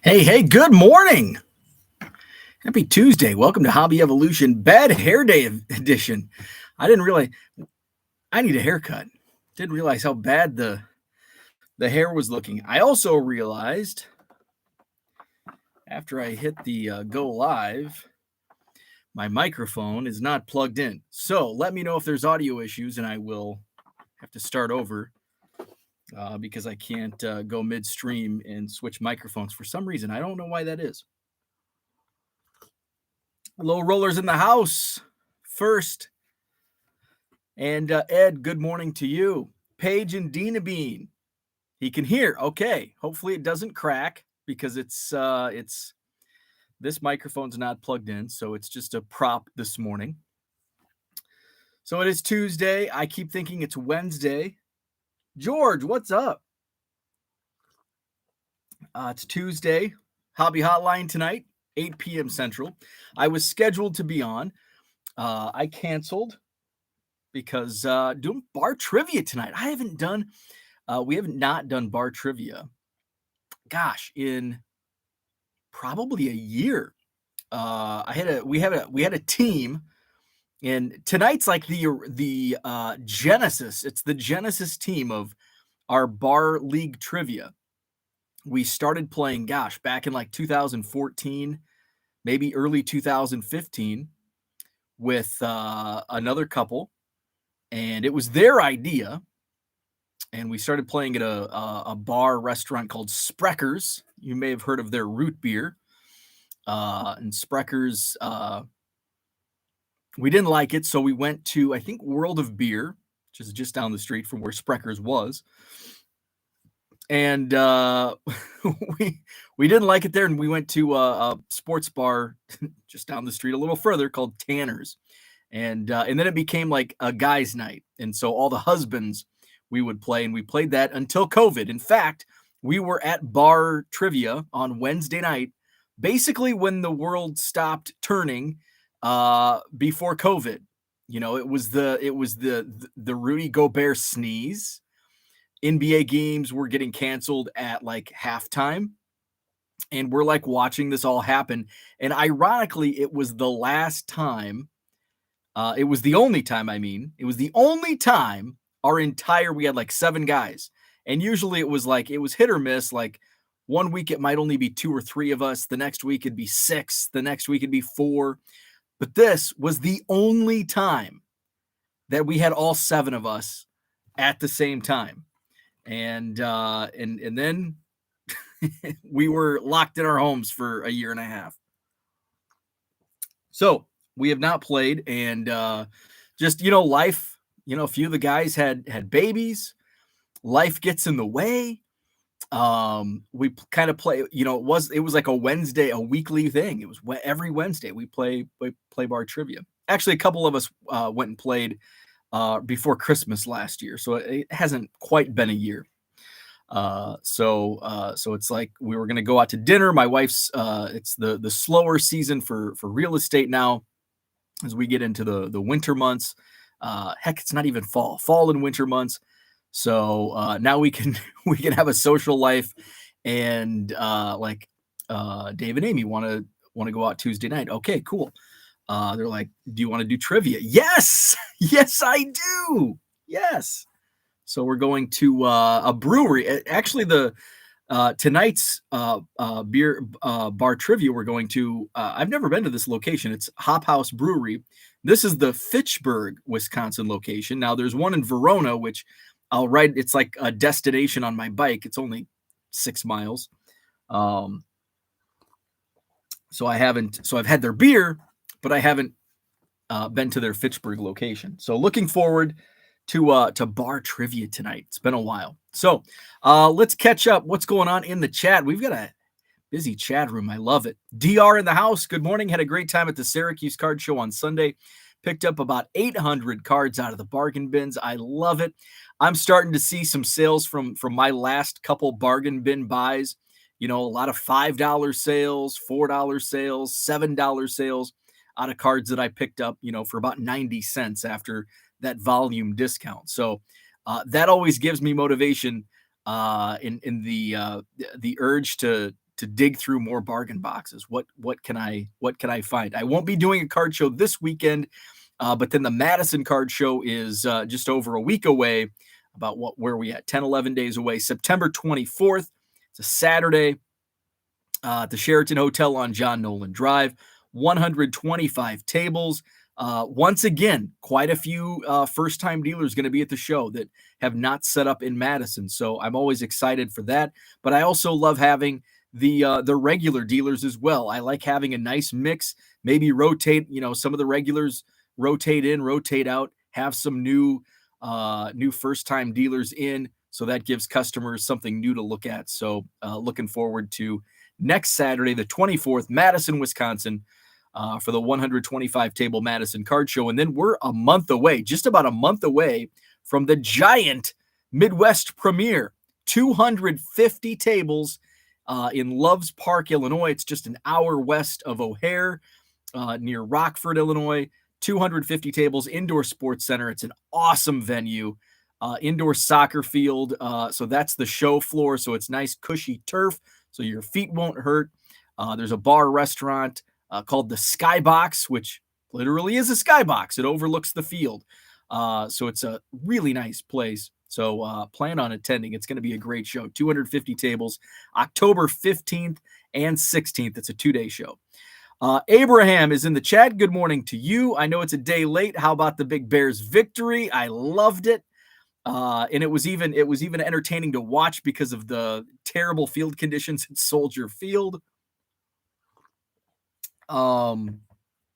Hey, good morning. Happy Tuesday. Welcome to Hobby Evolution Bad Hair Day edition. I didn't realize I need a haircut. Didn't realize how bad the hair was looking. I also realized after I hit the go live, my microphone is not plugged in. So let me know if there's audio issues, and I will have to start over because I can't go midstream and switch microphones for some reason. I don't know why that is. Low rollers in the house first. And Ed, good morning to you. Paige and Dina Bean. He can hear. Okay. Hopefully it doesn't crack because it's this microphone's not plugged in, so it's just a prop this morning. So it is Tuesday. I keep thinking it's Wednesday. George, what's up? It's Tuesday. Hobby Hotline tonight, 8 p.m. Central. I was scheduled to be on. I canceled because doing bar trivia tonight. We have not done bar trivia, gosh, in probably a year. We had a team, and tonight's like the genesis. It's the genesis team of our bar league trivia. We started playing, gosh, back in like 2014, maybe early 2015, with another couple, and it was their idea. And we started playing at a bar restaurant called Sprecher's. You may have heard of their root beer. And Sprecher's, we didn't like it, so we went to, I think, World of Beer, which is just down the street from where Sprecher's was. And we didn't like it there, and we went to a sports bar just down the street a little further called Tanner's. And then it became like a guys' night. And so all the husbands we would play, and we played that until COVID. In fact, we were at bar trivia on Wednesday night, basically when the world stopped turning before COVID. You know, it was the Rudy Gobert sneeze. NBA games were getting canceled at like halftime, and we're like watching this all happen. And ironically, it was the last time. It was the only time. It was the only time we had like 7 guys. And usually it was hit or miss. Like one week it might only be 2 or 3 of us. The next week it'd be 6. The next week it'd be 4. But this was the only time that we had all 7 of us at the same time. And then we were locked in our homes for a year and a half. So we have not played, and just, life, a few of the guys had babies. Life gets in the way. We kind of play, it was like a Wednesday, a weekly thing. It was every Wednesday we play bar trivia. Actually, a couple of us went and played before Christmas last year, so it hasn't quite been a year. So it's like we were going to go out to dinner. My wife's it's the slower season for real estate now as we get into the winter months. Heck, it's not even fall and winter months. So now we can have a social life, and Dave and Amy want to go out Tuesday night. Okay, cool. They're like, do you want to do trivia? Yes, yes, I do. Yes. So we're going to a brewery. Actually, the tonight's beer bar trivia we're going to. I've never been to this location. It's Hop House Brewery. This is the Fitchburg, Wisconsin location. Now there's one in Verona, which I'll ride. It's like a destination on my bike. It's only 6 miles. So I've had their beer, but I haven't been to their Fitchburg location. So looking forward to bar trivia tonight. It's been a while. So let's catch up. What's going on in the chat? We've got a busy chat room. I love it. DR in the house. Good morning. Had a great time at the Syracuse card show on Sunday. Picked up about 800 cards out of the bargain bins. I love it. I'm starting to see some sales from my last couple bargain bin buys. A lot of $5 sales, $4 sales, $7 sales out of cards that I picked up, for about 90 cents after that volume discount. So that always gives me motivation in the urge to to dig through more bargain boxes. What can I find? I won't be doing a card show this weekend, but then the Madison card show is just over a week away. About where are we at? 10, 11 days away. September 24th. It's a Saturday at the Sheraton Hotel on John Nolan Drive. 125 tables. Once again, quite a few first-time dealers going to be at the show that have not set up in Madison. So I'm always excited for that. But I also love having the regular dealers as well. I like having a nice mix. Maybe rotate, some of the regulars rotate in, rotate out, have some new first-time dealers in. So that gives customers something new to look at. So looking forward to next Saturday, the 24th, Madison, Wisconsin, for the 125 table Madison card show. And then we're a month away, just about a month away from the giant Midwest premiere, 250 tables in Loves Park, Illinois. It's just an hour west of O'Hare, near Rockford, Illinois. 250 tables, indoor sports center. It's an awesome venue, indoor soccer field. So that's the show floor. So it's nice, cushy turf, so your feet won't hurt. There's a bar restaurant called the Skybox, which literally is a skybox. It overlooks the field. So it's a really nice place. So plan on attending. It's going to be a great show. 250 tables, October 15th and 16th. It's a 2-day show. Abraham is in the chat. Good morning to you. I know it's a day late. How about the Big Bears victory? I loved it. And it was even entertaining to watch because of the terrible field conditions at Soldier Field. And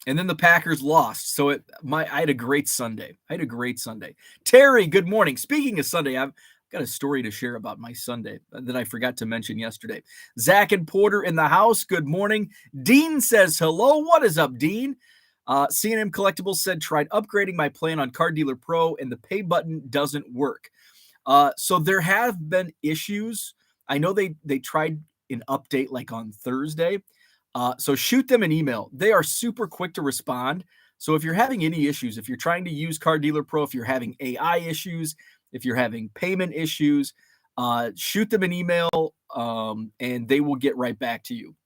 then the Packers lost. So I had a great Sunday. Terry, good morning. Speaking of Sunday, I've got a story to share about my Sunday that I forgot to mention yesterday. Zach and Porter in the house. Good morning. Dean says hello. What is up, Dean? C&M Collectibles said, tried upgrading my plan on Card Dealer Pro and the pay button doesn't work. So there have been issues. I know they tried an update like on Thursday. So shoot them an email. They are super quick to respond. So if you're having any issues, if you're trying to use Card Dealer Pro, if you're having AI issues, if you're having payment issues, shoot them an email, and they will get right back to you.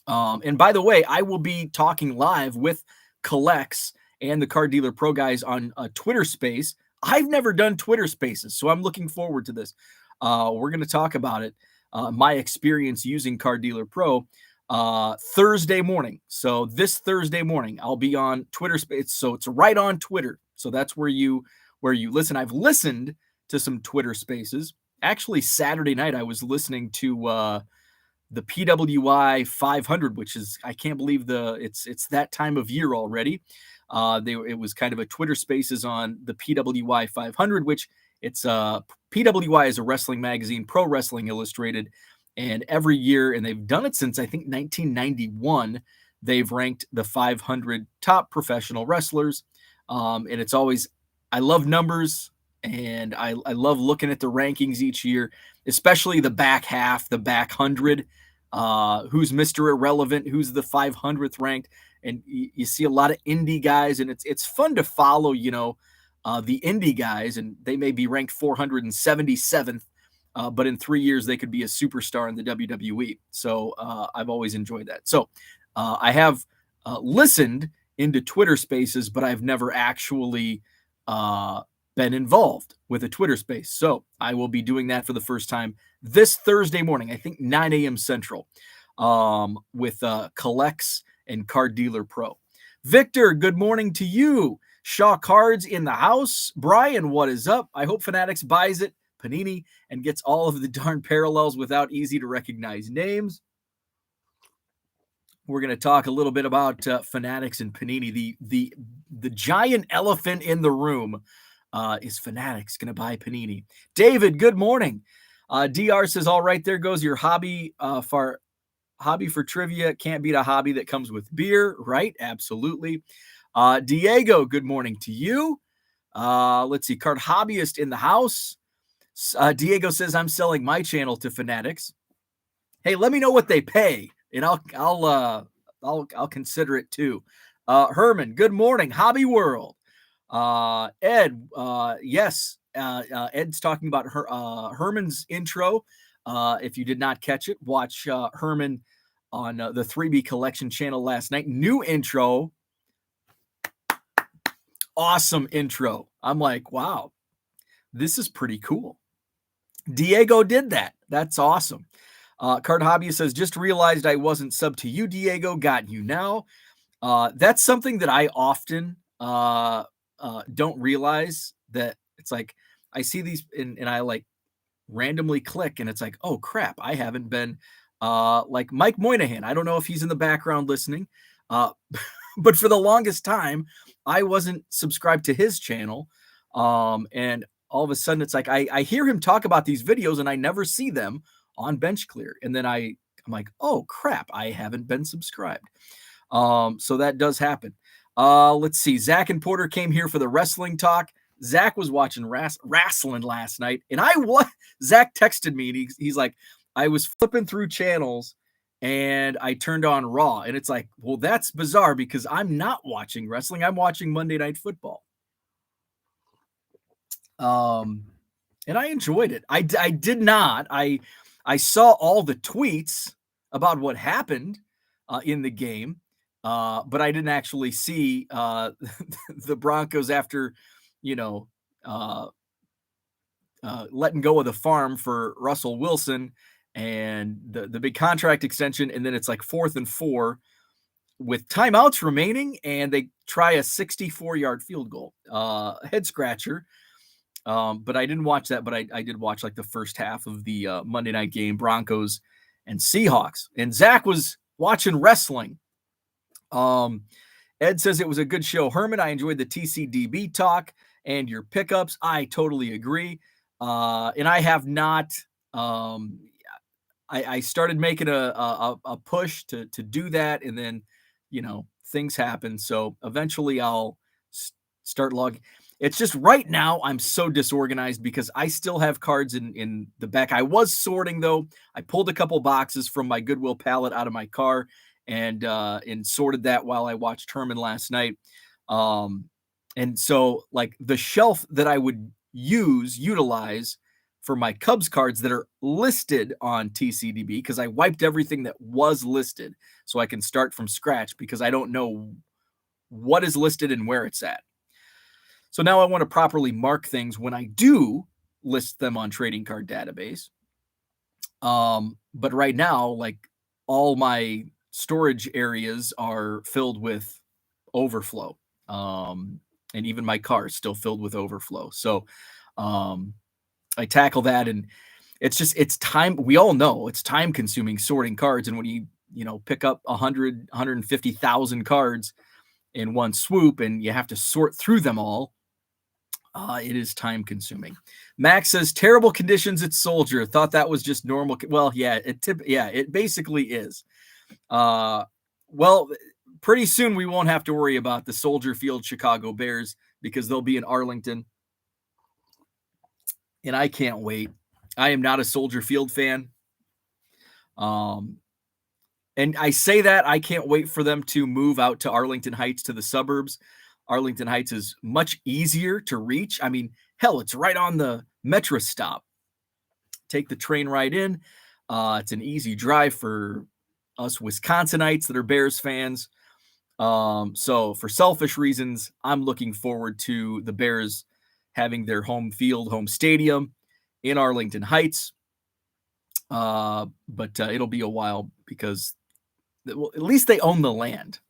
And by the way, I will be talking live with Collects and the Card Dealer Pro guys on a Twitter space. I've never done Twitter spaces, so I'm looking forward to this. We're going to talk about it, my experience using Card Dealer Pro, Thursday morning. So this Thursday morning, I'll be on Twitter space. So it's right on Twitter. So that's where you listen. I've listened to some Twitter spaces. Actually, Saturday night, I was listening to the PWI 500, which is, I can't believe it's that time of year already. It was kind of a Twitter spaces on the PWI 500, which it's PWI is a wrestling magazine, Pro Wrestling Illustrated, and every year, and they've done it since I think 1991, they've ranked the 500 top professional wrestlers. And it's always, I love numbers, and I love looking at the rankings each year, especially the back half, the back 100. Who's Mr. Irrelevant, who's the 500th ranked, and you see a lot of indie guys, and it's fun to follow, the indie guys, and they may be ranked 477th, but in 3 years they could be a superstar in the WWE. So I've always enjoyed that. So I have listened into Twitter Spaces, but I've never actually been involved with a Twitter space. So I will be doing that for the first time this Thursday morning, I think 9 a.m. Central, with Collects and Card Dealer Pro. Victor, good morning to you. Shaw Cards in the house. Brian, what is up? I hope Fanatics buys it, Panini, and gets all of the darn parallels without easy to recognize names. We're going to talk a little bit about Fanatics and Panini. The giant elephant in the room is Fanatics going to buy Panini. David, good morning. DR says, all right, there goes your hobby for trivia. Can't beat a hobby that comes with beer, right? Absolutely. Diego, good morning to you. Let's see, Card Hobbyist in the house. Diego says, I'm selling my channel to Fanatics. Hey, let me know what they pay, and I'll consider it too. Herman, good morning. Hobby World. Ed, yes. Ed's talking about Herman's intro If you did not catch it, watch Herman on the 3B Collection channel last night. New intro. Awesome intro. I'm like, wow, this is pretty cool. Diego did that. That's awesome. Card Hobbyist says, just realized I wasn't subbed to you, Diego. Got you now. That's something that I often don't realize, that it's like I see these and I like randomly click and it's like, oh crap, I haven't been like Mike Moynihan. I don't know if he's in the background listening, but for the longest time, I wasn't subscribed to his channel. And all of a sudden it's like I hear him talk about these videos and I never see them on Bench Clear. And then I'm like, oh crap, I haven't been subscribed. So that does happen. Let's see. Zach and Porter came here for the wrestling talk. Zach was watching wrestling last night, and Zach texted me, and he's like, I was flipping through channels, and I turned on Raw, and it's like, well, that's bizarre because I'm not watching wrestling. I'm watching Monday Night Football. And I enjoyed it. I did not. I saw all the tweets about what happened in the game. But I didn't actually see the Broncos after, letting go of the farm for Russell Wilson and the big contract extension. And then it's like 4th and 4 with timeouts remaining, and they try a 64-yard field goal. Head scratcher. But I didn't watch that, but I did watch like the first half of the Monday night game, Broncos and Seahawks. And Zach was watching wrestling. Ed says it was a good show. Herman, I enjoyed the TCDB talk and your pickups. I totally agree. And I have not, I started making a push to do that. And then, things happen. So eventually I'll start logging. It's just right now I'm so disorganized because I still have cards in the back. I was sorting though. I pulled a couple boxes from my Goodwill pallet out of my car and sorted that while I watched Herman last night. And so like the shelf that I would utilize for my Cubs cards that are listed on TCDB, because I wiped everything that was listed so I can start from scratch because I don't know what is listed and where it's at. So now I want to properly mark things when I do list them on Trading Card Database. But right now, like all my storage areas are filled with overflow. And even my car is still filled with overflow. So I tackle that, and it's time. We all know it's time consuming sorting cards. And when you pick up 150,000 cards in one swoop and you have to sort through them all, it is time consuming. Max says terrible conditions at Soldier. Thought that was just normal. Well, yeah, it basically is. Well, pretty soon we won't have to worry about the Soldier Field Chicago Bears because they'll be in Arlington. And I can't wait. I am not a Soldier Field fan. And I say that I can't wait for them to move out to Arlington Heights, to the suburbs. Arlington Heights is much easier to reach. I mean, hell, it's right on the Metro stop. Take the train right in. It's an easy drive for us Wisconsinites that are Bears fans. So for selfish reasons, I'm looking forward to the Bears having their home stadium in Arlington Heights. But it'll be a while because at least they own the land.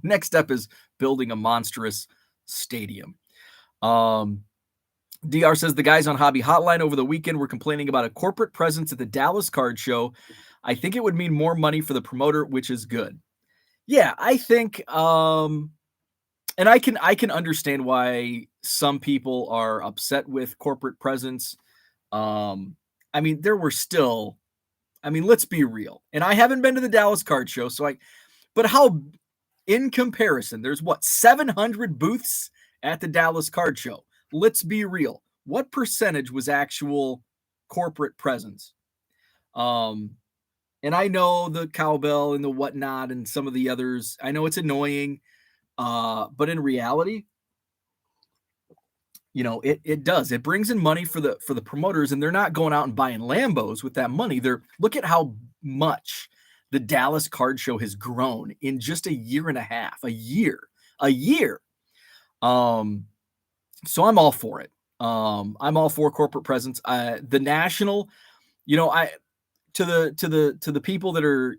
Next step is building a monstrous stadium. DR says the guys on Hobby Hotline over the weekend were complaining about a corporate presence at the Dallas Card Show. I think it would mean more money for the promoter, which is good. Yeah, I think, and I can understand why some people are upset with corporate presence. I mean, let's be real. And I haven't been to the Dallas Card Show, but how, in comparison, there's 700 booths at the Dallas Card Show. Let's be real. What percentage was actual corporate presence? And I know the cowbell and the whatnot and some of the others. I know it's annoying, but in reality, it does. It brings in money for the promoters, and they're not going out and buying Lambos with that money. Look at how much the Dallas Card Show has grown in just a year and a half. A year. So I'm all for it. I'm all for corporate presence. The national, I to the people that are,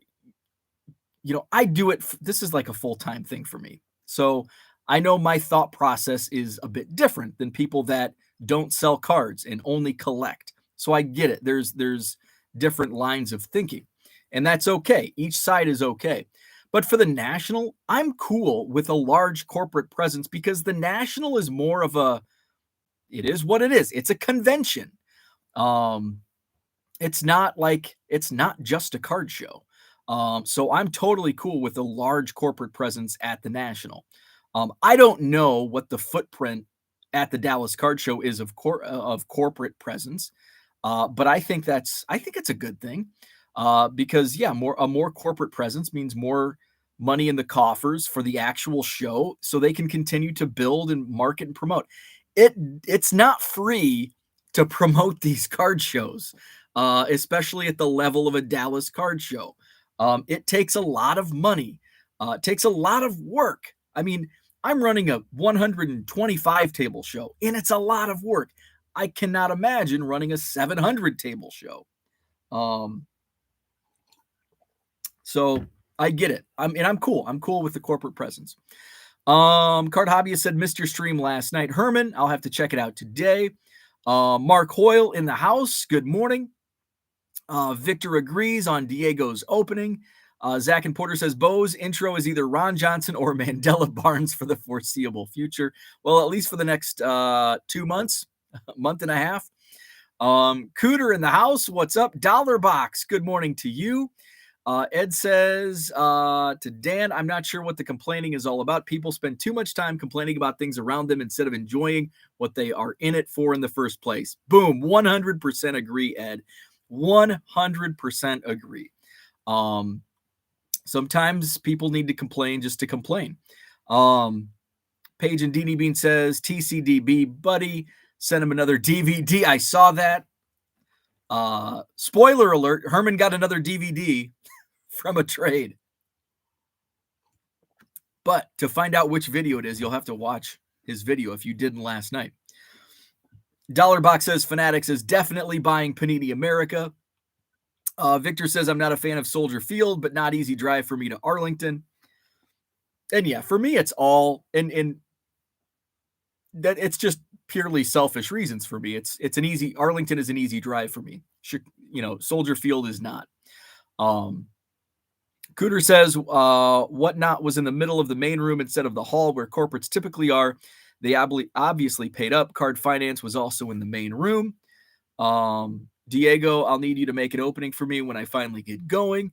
I do it. This is like a full-time thing for me. So I know my thought process is a bit different than people that don't sell cards and only collect. So I get it. There's different lines of thinking, and that's okay. Each side is okay. But for the national, I'm cool with a large corporate presence because the national is more of it is what it is. It's a convention. Um, it's not just a card show. So I'm totally cool with a large corporate presence at the national. I don't know what the footprint at the Dallas Card Show is of corporate presence, but I think it's a good thing, because yeah, a more corporate presence means more money in the coffers for the actual show, so they can continue to build and market and promote. It's not free to promote these card shows, especially at the level of a Dallas Card Show. It takes a lot of money. It takes a lot of work. I mean, I'm running a 125 table show, and it's a lot of work. I cannot imagine running a 700 table show. So I get it. I'm cool. I'm cool with the corporate presence. Card Hobbyist said missed your stream last night. Herman, I'll have to check it out today. Mark Hoyle in the house. Good morning. Victor agrees on Diego's opening. Zach and Porter says Bo's intro is either Ron Johnson or Mandela Barnes for the foreseeable future. Well, at least for the next 2 months, month and a half. Cooter in the house. What's up? Dollar Box. Good morning to you. Ed says to Dan, I'm not sure what the complaining is all about. People spend too much time complaining about things around them instead of enjoying what they are in it for in the first place. Boom. 100% agree, Ed. 100% agree. Sometimes people need to complain just to complain. Paige and Deanie Bean says, TCDB, buddy, send him another DVD. I saw that. Spoiler alert, Herman got another DVD from a trade. But to find out which video it is, you'll have to watch his video if you didn't last night. Dollar Box says Fanatics is definitely buying Panini America. Victor says I'm not a fan of Soldier Field, but not easy drive for me to Arlington. And yeah, for me, it's all and that it's just purely selfish reasons for me. It's an easy Arlington is an easy drive for me. Soldier Field is not. Cooter says Whatnot was in the middle of the main room instead of the hall where corporates typically are. They obviously paid up. Card Finance was also in the main room. Diego, I'll need you to make an opening for me when I finally get going.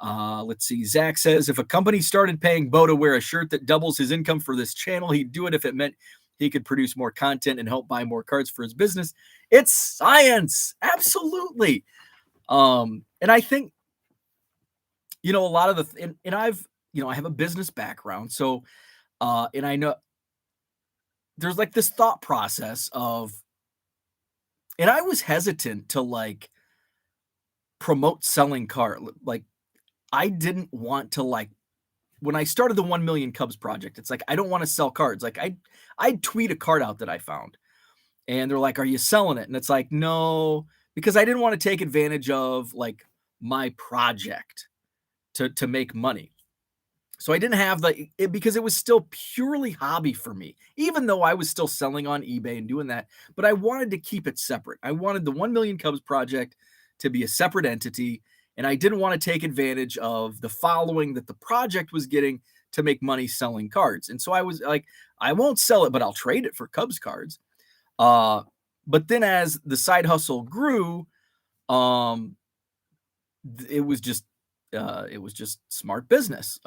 Let's see. Zach says, if a company started paying Bo to wear a shirt that doubles his income for this channel, he'd do it if it meant he could produce more content and help buy more cards for his business. It's science. Absolutely. And I think, a lot of and I've, I have a business background. So, and I know there's like this thought process of, and I was hesitant to promote selling card. I didn't want to when I started the 1 Million Cubs project, it's I don't want to sell cards. I'd tweet a card out that I found and they're like, are you selling it? And it's no, because I didn't want to take advantage of my project to make money. So I didn't have because it was still purely hobby for me, even though I was still selling on eBay and doing that, but I wanted to keep it separate. I wanted the 1 Million Cubs project to be a separate entity. And I didn't want to take advantage of the following that the project was getting to make money selling cards. And so I was I won't sell it, but I'll trade it for Cubs cards. But then as the side hustle grew, it was just smart business.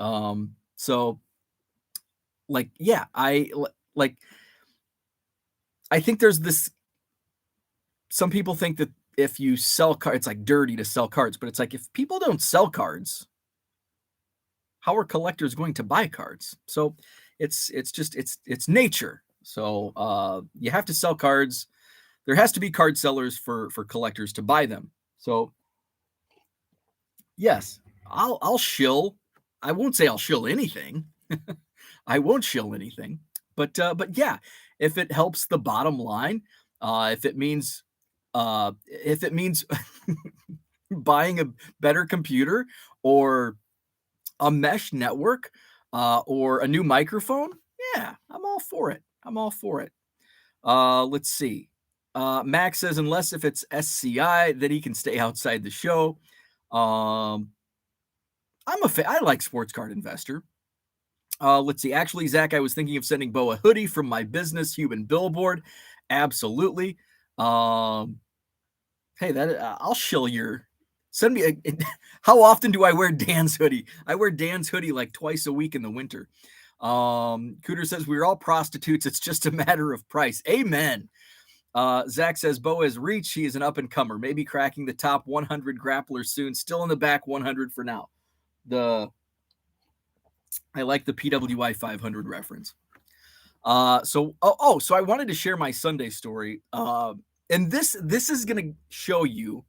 So yeah, I think there's this, some people think that if you sell cards, it's dirty to sell cards, but it's if people don't sell cards, how are collectors going to buy cards? So it's nature. So you have to sell cards. There has to be card sellers for collectors to buy them. So yes, I'll shill. I won't say I'll shill anything. I won't shill anything. But yeah, if it helps the bottom line, if it means buying a better computer or a mesh network or a new microphone, yeah, I'm all for it. I'm all for it. Let's see. Max says unless if it's SCI, then he can stay outside the show. Um, I like Sports Card Investor. Let's see. Actually, Zach, I was thinking of sending Bo a hoodie from my business, Human Billboard. Absolutely. Um, hey, that I'll shill your. Send me a. How often do I wear Dan's hoodie? I wear Dan's hoodie like twice a week in the winter. Cooter says we're all prostitutes. It's just a matter of price. Amen. Zach says Bo has reached. He is an up and comer, maybe cracking the top 100 grapplers soon. Still in the back 100 for now. I like the PWI 500 reference. So I wanted to share my Sunday story. And this is gonna show you.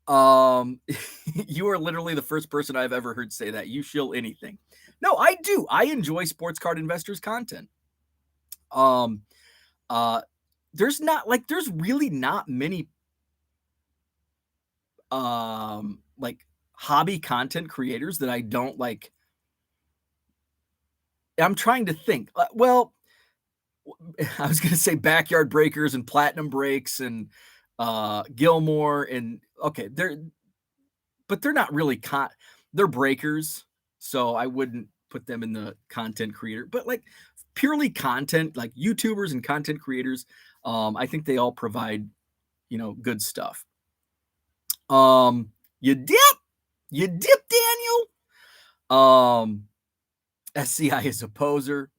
You are literally the first person I've ever heard say that. You shill anything. No, I do. I enjoy Sports Card Investors content. There's really not many like hobby content creators that I don't like. I'm trying to think. Well, I was going to say Backyard Breakers and Platinum Breaks and Gilmore and okay, they're not really they're breakers, so I wouldn't put them in the content creator. But like purely content, like YouTubers and content creators, I think they all provide, good stuff. You dip, Daniel. SCI is a poser.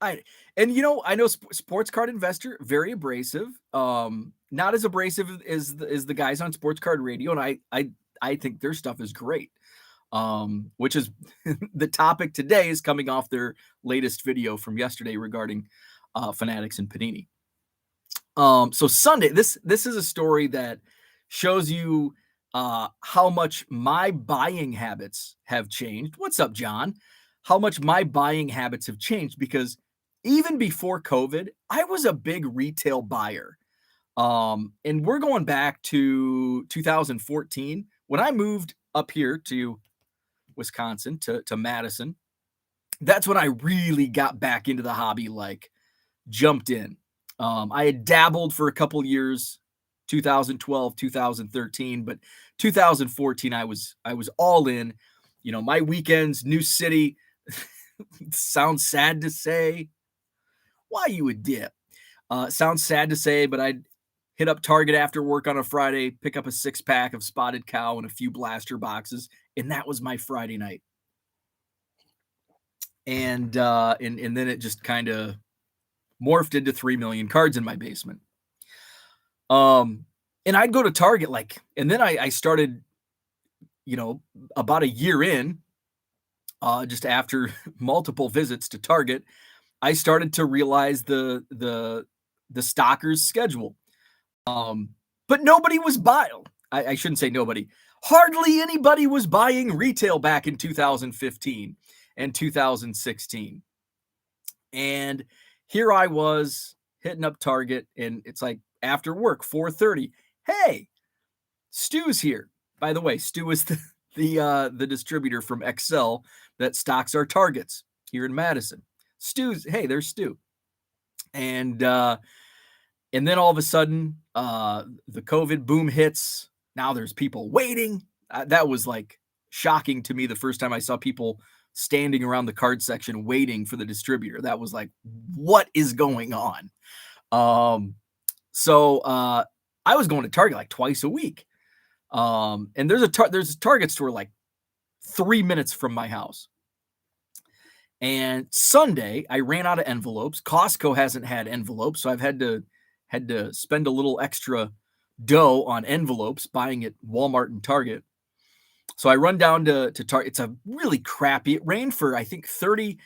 I know Sports Card Investor, very abrasive. Not as abrasive as the guys on Sports Card Radio, and I think their stuff is great. Which is the topic today is coming off their latest video from yesterday regarding Fanatics and Panini. So Sunday, this is a story that shows you how much my buying habits have changed. What's up, John? How much my buying habits have changed, because even before COVID, I was a big retail buyer. And we're going back to 2014 when I moved up here to Wisconsin, to Madison. That's when I really got back into the hobby, like jumped in. I had dabbled for a couple years, 2012, 2013, but 2014 I was all in. My weekends, new city. Sounds sad to say. Why you would dip? Sounds sad to say, but I'd hit up Target after work on a Friday, pick up a 6-pack of Spotted Cow and a few blaster boxes, and that was my Friday night. And then it just kind of morphed into 3 million cards in my basement. And I'd go to Target and then I started, about a year in, just after multiple visits to Target, I started to realize the stockers schedule. But nobody was buying. I shouldn't say nobody. Hardly anybody was buying retail back in 2015 and 2016. And here I was hitting up Target, and it's like after work, 4:30. Hey, Stu's here. By the way, Stu is the distributor from Excel that stocks our Targets here in Madison. There's Stu. And then all of a sudden, the COVID boom hits. Now there's people waiting. That was like shocking to me the first time I saw people standing around the card section waiting for the distributor. That was like, what is going on? So I was going to Target like twice a week. And there's a Target store like 3 minutes from my house. And Sunday, I ran out of envelopes. Costco hasn't had envelopes, so I've had to spend a little extra dough on envelopes buying at Walmart and Target. So I run down to Target. It's a really crappy. It ran for I think 30.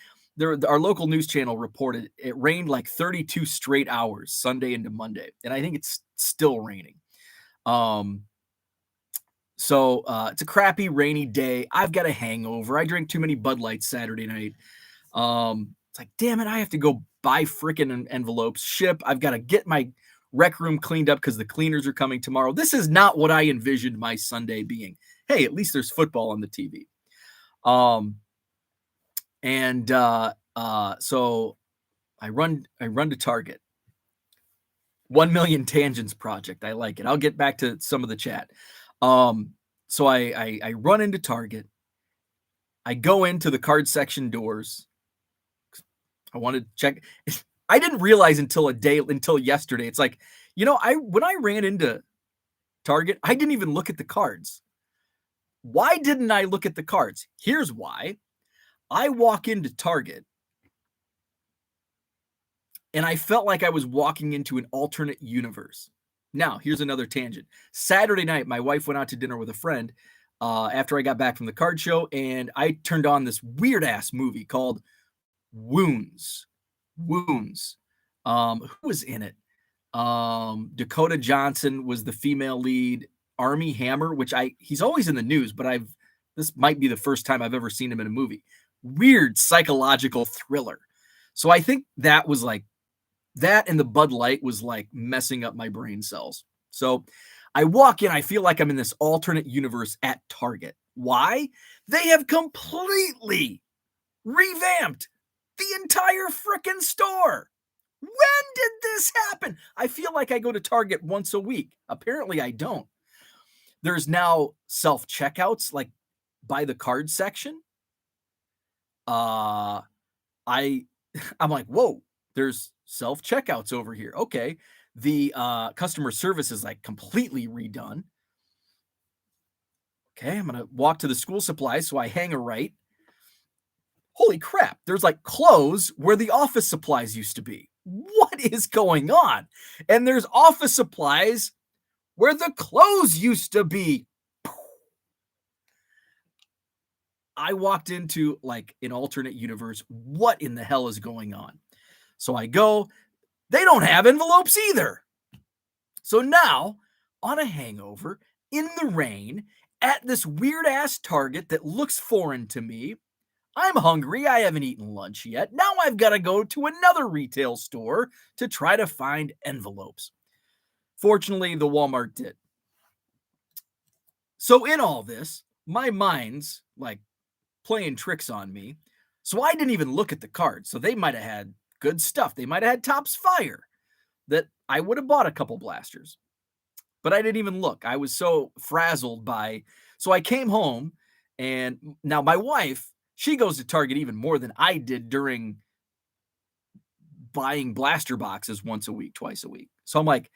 our local news channel reported it rained like 32 straight hours Sunday into Monday, and I think it's still raining. So it's a crappy rainy day. I've got a hangover. I drank too many Bud Lights Saturday night. It's like, damn it, I have to go buy freaking envelopes, ship. I've got to get my rec room cleaned up because the cleaners are coming tomorrow. This is not what I envisioned my Sunday being. Hey, at least there's football on the TV. So I run to Target. 1 million tangents project. I like it. I'll get back to some of the chat. So I run into Target. I go into the card section doors. I wanted to check. I didn't realize until yesterday. It's like, when I ran into Target, I didn't even look at the cards. Why didn't I look at the cards? Here's why. I walk into Target and I felt like I was walking into an alternate universe. Now, here's another tangent. Saturday night, my wife went out to dinner with a friend after I got back from the card show, and I turned on this weird-ass movie called Wounds. Who was in it? Dakota Johnson was the female lead. Armie Hammer, he's always in the news, but this might be the first time I've ever seen him in a movie. Weird psychological thriller. So I think that was like, that and the Bud Light was like messing up my brain cells. So I walk in, I feel like I'm in this alternate universe at Target. Why? They have completely revamped the entire freaking store. When did this happen? I feel like I go to Target once a week. Apparently I don't. There's now self-checkouts like by the card section. I'm like, whoa, there's self-checkouts over here. Okay. The customer service is like completely redone. Okay, I'm going to walk to the school supplies, so I hang a right. Holy crap, there's like clothes where the office supplies used to be. What is going on? And there's office supplies where the clothes used to be. I walked into like an alternate universe. What in the hell is going on? So I go, they don't have envelopes either. So now, on a hangover, in the rain, at this weird-ass Target that looks foreign to me, I'm hungry. I haven't eaten lunch yet. Now I've got to go to another retail store to try to find envelopes. Fortunately, the Walmart did. So in all this, my mind's like playing tricks on me. So I didn't even look at the cards. So they might have had good stuff. They might have had Topps Fire that I would have bought a couple blasters. But I didn't even look. I was so frazzled by. So I came home, and now my wife, she goes to Target even more than I did during buying blaster boxes once a week, twice a week. So I'm like,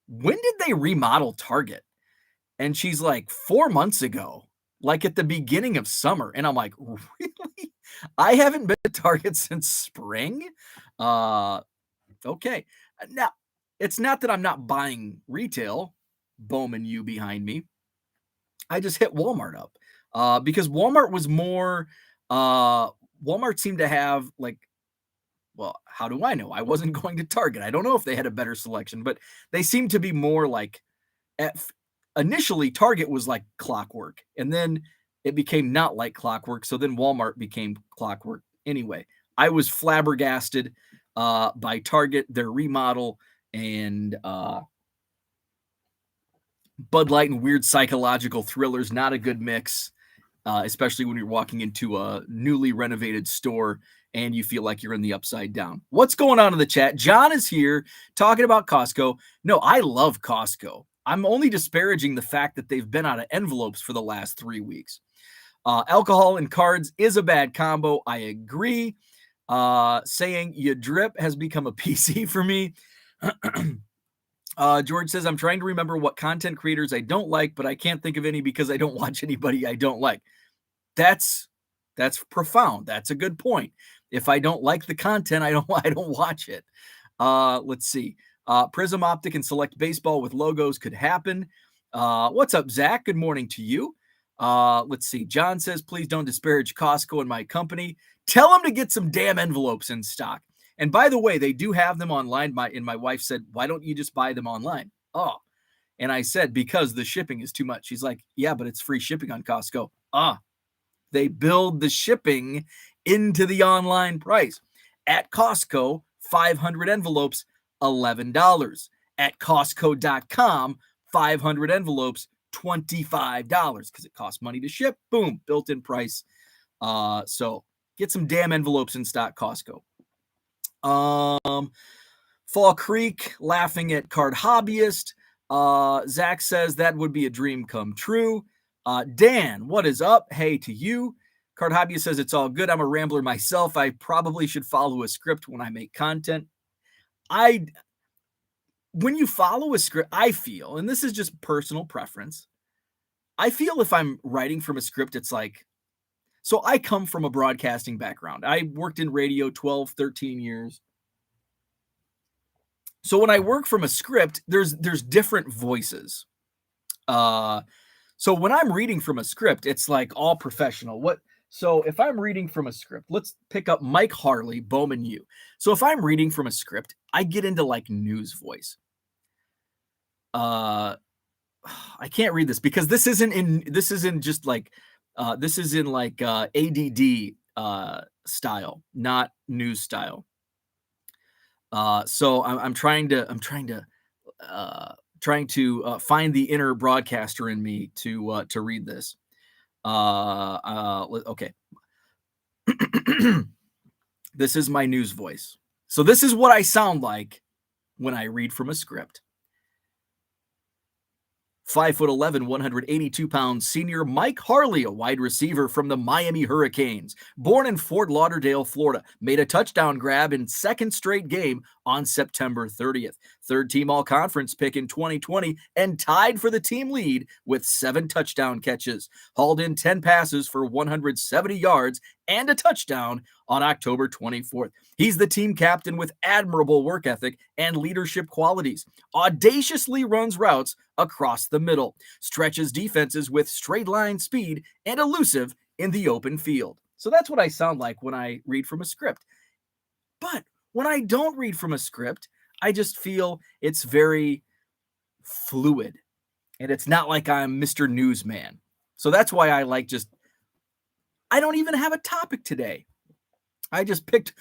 when did they remodel Target? And she's like, 4 months ago, like at the beginning of summer. And I'm like, really? I haven't been to Target since spring? Okay. Now, it's not that I'm not buying retail. Bowman U behind me. I just hit Walmart up because Walmart was more, Walmart seemed to have like, well, how do I know? I wasn't going to Target. I don't know if they had a better selection, but they seemed to be more like, initially Target was like clockwork, and then it became not like clockwork. So then Walmart became clockwork. Anyway, I was flabbergasted by Target, their remodel, and Bud Light and weird psychological thrillers. Not a good mix, especially when you're walking into a newly renovated store and you feel like you're in the upside down. What's going on in the chat? John is here talking about Costco. No, I love Costco. I'm only disparaging the fact that they've been out of envelopes for the last 3 weeks. Alcohol and cards is a bad combo. I agree. Saying you drip has become a PC for me. George says, I'm trying to remember what content creators I don't like, but I can't think of any because I don't watch anybody I don't like. That's profound. That's a good point. If I don't like the content, I don't watch it. Let's see. Prism Optic and Select Baseball with logos could happen. What's up, Zach? Good morning to you. Let's see. John says, please don't disparage Costco and my company. Tell them to get some damn envelopes in stock. And by the way, they do have them online. My wife said, why don't you just buy them online? Oh, and I said, because the shipping is too much. She's like, yeah, but it's free shipping on Costco. They build the shipping into the online price. At Costco, 500 envelopes, $11. At Costco.com, 500 envelopes, $25 because it costs money to ship. Boom, built-in price. So get some damn envelopes in stock, Costco. Fall Creek laughing at Card Hobbyist. Zach says that would be a dream come true. Dan, what is up? Hey to you. Card Hobbyist says it's all good. I'm a rambler myself. I probably should follow a script when I make content. When you follow a script, I feel, and this is just personal preference, I feel if I'm writing from a script, it's like, so I come from a broadcasting background. I worked in radio 12, 13 years. So when I work from a script, there's different voices. So when I'm reading from a script, it's like all professional. So if I'm reading from a script, let's pick up Mike Harley, Bowman U. So if I'm reading from a script, I get into like news voice. I can't read this because this is in ADD style, not news style. So I'm trying to find the inner broadcaster in me to read this. Okay. This is my news voice. So this is what I sound like when I read from a script. 5'11", 182 pounds, senior Mike Harley, a wide receiver from the Miami Hurricanes. Born in Fort Lauderdale, Florida, made a touchdown grab in second straight game on September 30th. Third team all-conference pick in 2020 and tied for the team lead with 7 touchdown catches. Hauled in 10 passes for 170 yards and a touchdown on October 24th. He's the team captain with admirable work ethic and leadership qualities. Audaciously runs routes across the middle, stretches defenses with straight line speed, and elusive in the open field. So that's what I sound like when I read from a script. But when I don't read from a script, I just feel it's very fluid. And it's not like I'm Mr. Newsman. So that's why I I don't even have a topic today. I just picked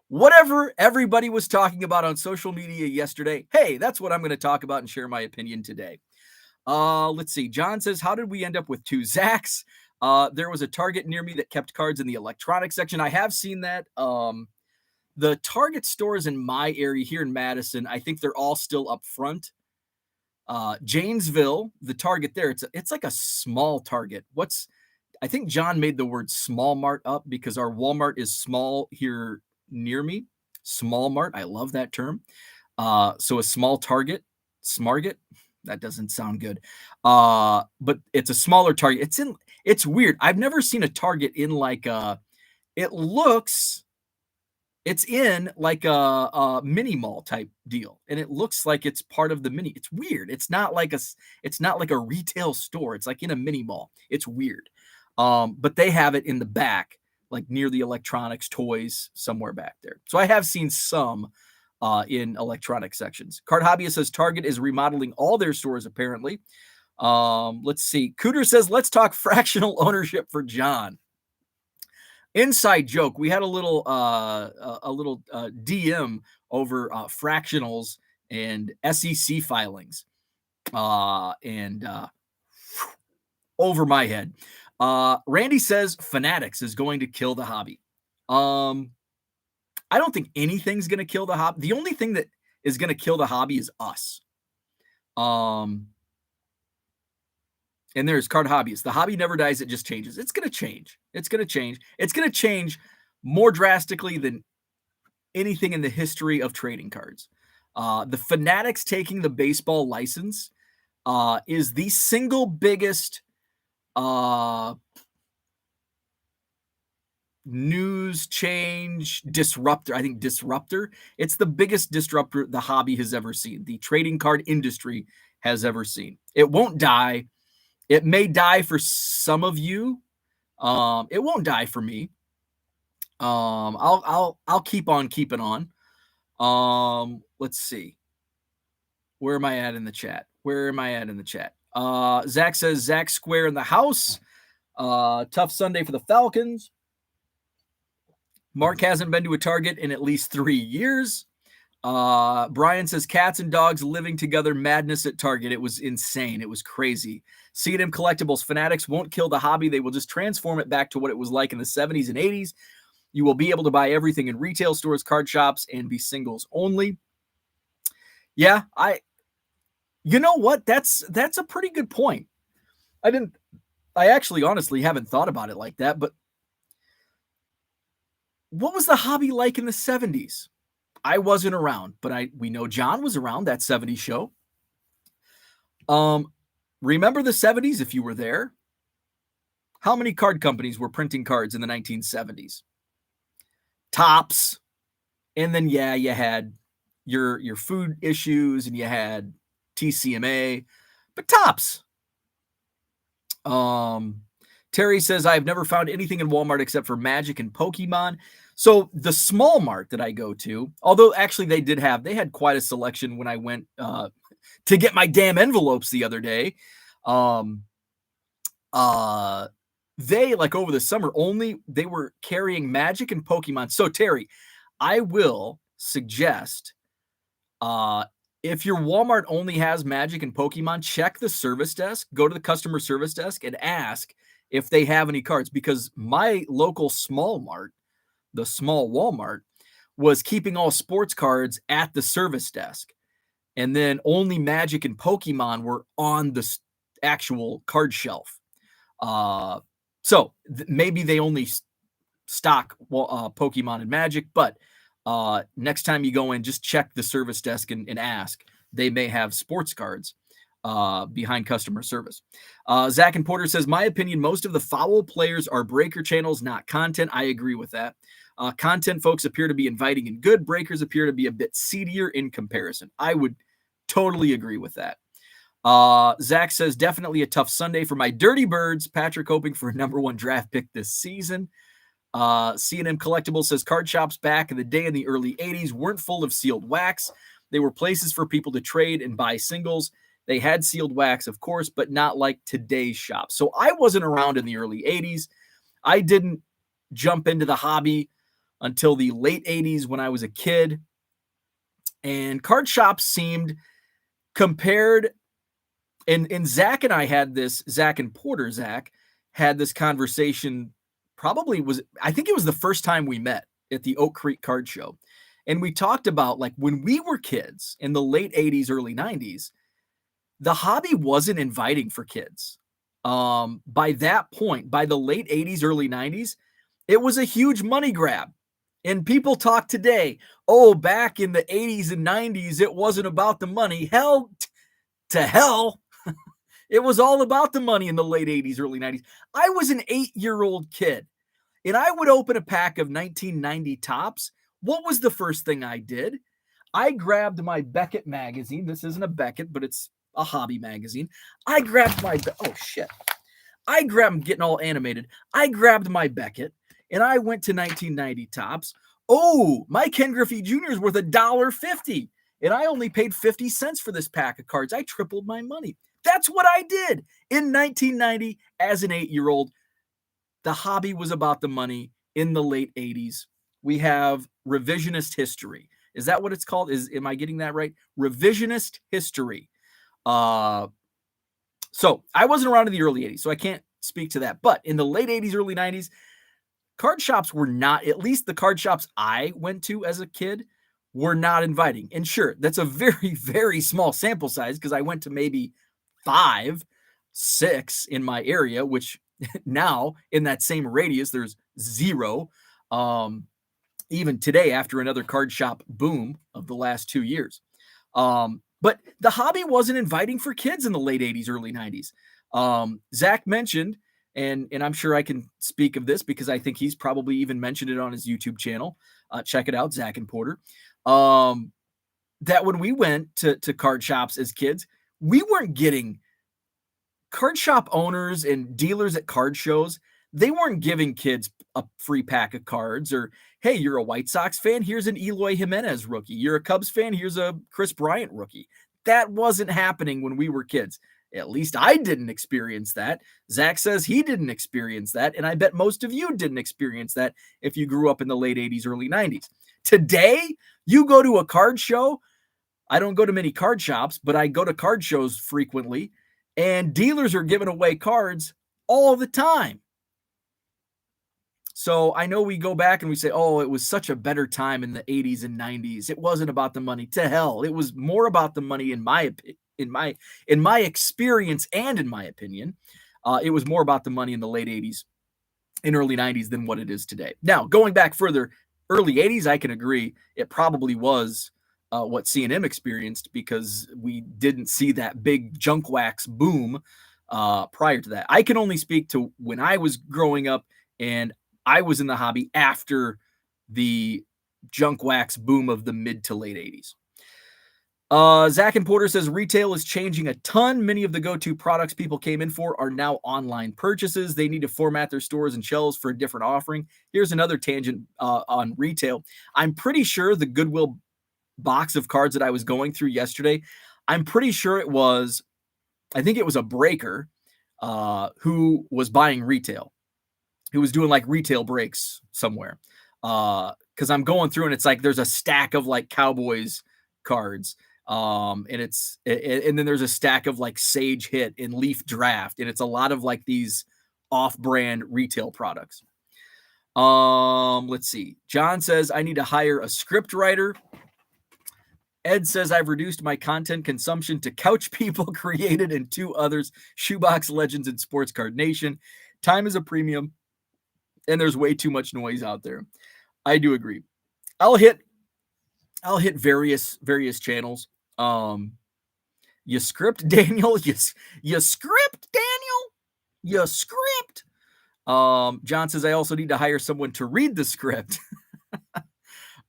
whatever everybody was talking about on social media yesterday. Hey, that's what I'm going to talk about and share my opinion today. Let's see. John says, how did we end up with 2 Zachs? There was a Target near me that kept cards in the electronics section. I have seen that. The Target stores in my area here in Madison, I think they're all still up front. Janesville, the Target there, it's like a small Target. I think John made the word small mart up because our Walmart is small here near me. Small mart. I love that term. So a small Target, Smarget. That doesn't sound good. But it's a smaller Target. It's weird. I've never seen a Target in it's in like a mini mall type deal. And it looks like it's part of the mini. It's weird. It's not like a retail store. It's like in a mini mall. It's weird. But they have it in the back, like near the electronics, toys, somewhere back there. So I have seen some in electronic sections. Card Hobbyist says Target is remodeling all their stores, apparently. Let's see. Cooter says, let's talk fractional ownership for John. Inside joke. We had a little DM over fractionals and SEC filings. And over my head. Randy says Fanatics is going to kill the hobby. I don't think anything's going to kill the hobby. The only thing that is going to kill the hobby is us. And there's Card Hobbyist. The hobby never dies. It just changes. It's going to change. It's going to change. It's going to change more drastically than anything in the history of trading cards. The Fanatics taking the baseball license is the single biggest news change disruptor. I think disruptor. It's the biggest disruptor the hobby has ever seen. The trading card industry has ever seen. It won't die. It may die for some of you. It won't die for me. I'll keep on keeping on. Let's see. Where am I at in the chat? Zach says Zach Square in the house. Tough Sunday for the Falcons. Mark hasn't been to a Target in at least 3 years. Brian says cats and dogs living together, madness at Target. It was insane. It was crazy. C&M Collectibles Fanatics won't kill the hobby. They will just transform it back to what it was like in the 70s and 80s. You will be able to buy everything in retail stores, card shops, and be singles only. Yeah, you know what? That's a pretty good point. I actually honestly haven't thought about it like that, but what was the hobby like in the 70s? I wasn't around, but we know John was around that 70s show. Remember the 70s if you were there? How many card companies were printing cards in the 1970s? Tops. And then yeah, you had your food issues and you had TCMA, but tops. Terry says I've never found anything in Walmart except for Magic and Pokemon. So the small mart that I go to, although actually they had quite a selection when I went to get my damn envelopes the other day. They, like, over the summer they were carrying Magic and Pokemon. So Terry, I will suggest if your Walmart only has Magic and Pokemon, check the service desk, go to the customer service desk and ask if they have any cards, because my local small mart, the small Walmart, was keeping all sports cards at the service desk. And then only Magic and Pokemon were on the actual card shelf. So maybe they only stock Pokemon and Magic, but next time you go in, just check the service desk and ask. They may have sports cards behind customer service. Zach and Porter says, my opinion, most of the foul players are breaker channels, not content. I agree with that. Content folks appear to be inviting and good. Breakers appear to be a bit seedier in comparison. I would totally agree with that. Zach says, definitely a tough Sunday for my Dirty Birds. Patrick hoping for a #1 draft pick this season. C&M Collectibles says card shops back in the day in the early 80s weren't full of sealed wax. They were places for people to trade and buy singles. They had sealed wax, of course, but not like today's shops. So I wasn't around in the early 80s. I didn't jump into the hobby until the late 80s when I was a kid. And card shops seemed compared, and Zach and I had this, Zach and Porter, Zach had this conversation, I think it was the first time we met at the Oak Creek Card Show. And we talked about, like, when we were kids in the late 80s, early 90s, the hobby wasn't inviting for kids. By that point, by the late 80s, early 90s, it was a huge money grab. And people talk today, oh, back in the 80s and 90s, it wasn't about the money. Hell to hell. It was all about the money in the late 80s, early 90s. I was an 8-year-old kid, and I would open a pack of 1990 Tops. What was the first thing I did? I grabbed my Beckett magazine. This isn't a Beckett, but it's a hobby magazine. I grabbed I'm getting all animated. I grabbed my Beckett, and I went to 1990 Tops. Oh, my Ken Griffey Jr. is worth $1.50, and I only paid 50 cents for this pack of cards. I tripled my money. That's what I did in 1990 as an 8-year-old. The hobby was about the money in the late 80s. We have revisionist history. Is that what it's called? Am I getting that right? Revisionist history. So I wasn't around in the early 80s, so I can't speak to that. But in the late 80s, early 90s, card shops were not, at least the card shops I went to as a kid, were not inviting. And sure, that's a very, very small sample size because I went to maybe 5, 6 in my area, which now in that same radius, there's 0. Even today, after another card shop boom of the last 2 years. But the hobby wasn't inviting for kids in the late 80s, early 90s. Zach mentioned, and I'm sure I can speak of this because I think he's probably even mentioned it on his YouTube channel. Check it out, Zach and Porter. That when we went to card shops as kids, we weren't getting card shop owners and dealers at card shows. They weren't giving kids a free pack of cards or, hey, you're a White Sox fan, here's an Eloy Jimenez rookie. You're a Cubs fan, here's a Chris Bryant rookie. That wasn't happening when we were kids. At least I didn't experience that. Zach says he didn't experience that, and I bet most of you didn't experience that if you grew up in the late 80s, early 90s. Today, you go to a card show. I don't go to many card shops, but I go to card shows frequently, and dealers are giving away cards all the time. So I know we go back and we say, oh, it was such a better time in the 80s and 90s. It wasn't about the money. To hell. It was more about the money in my experience and in my opinion. It was more about the money in the late 80s and early 90s than what it is today. Now, going back further, early 80s, I can agree. It probably was what C&M experienced because we didn't see that big junk wax boom prior to that. I can only speak to when I was growing up and I was in the hobby after the junk wax boom of the mid to late 80s. Zach and Porter says retail is changing a ton. Many of the go-to products people came in for are now online purchases. They need to format their stores and shelves for a different offering. Here's another tangent on retail. I'm pretty sure the Goodwill box of cards that I was going through yesterday, I'm pretty sure I think it was a breaker who was buying retail. Who was doing like retail breaks somewhere. Because I'm going through and it's like there's a stack of like Cowboys cards. And then there's a stack of like Sage Hit and Leaf Draft. And it's a lot of like these off-brand retail products. Let's see. John says, I need to hire a script writer. Ed says, I've reduced my content consumption to Couch People Created and 2 others, Shoebox Legends and Sports Card Nation. Time is a premium. And there's way too much noise out there. I do agree. I'll hit various channels. You script, Daniel. You script, Daniel. You script. John says I also need to hire someone to read the script.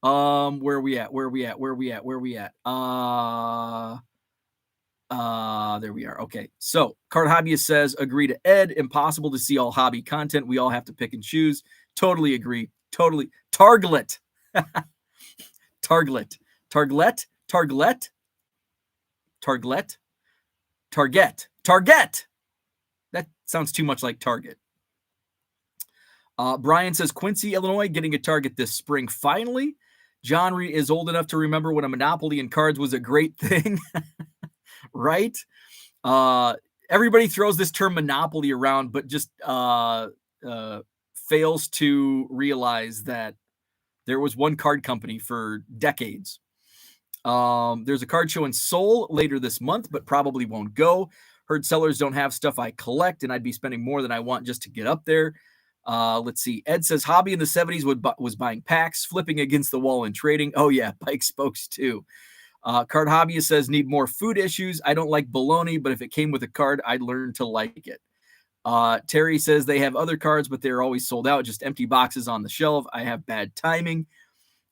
Where are we at? There we are. Okay. So Card Hobbyist says, agree to Ed. Impossible to see all hobby content. We all have to pick and choose. Totally agree. Totally. Targlet. Target. That sounds too much like Target. Brian says, Quincy, Illinois, getting a Target this spring. Finally, John Reed is old enough to remember when a Monopoly in cards was a great thing. Right? Everybody throws this term monopoly around, but just fails to realize that there was one card company for decades. There's a card show in Seoul later this month, but probably won't go. Heard sellers don't have stuff I collect, and I'd be spending more than I want just to get up there. Let's see. Ed says hobby in the 70s was buying packs, flipping against the wall and trading. Oh yeah, bike spokes too. Card Hobbyist says, need more food issues. I don't like bologna, but if it came with a card, I'd learn to like it. Terry says they have other cards, but they're always sold out, just empty boxes on the shelf. I have bad timing.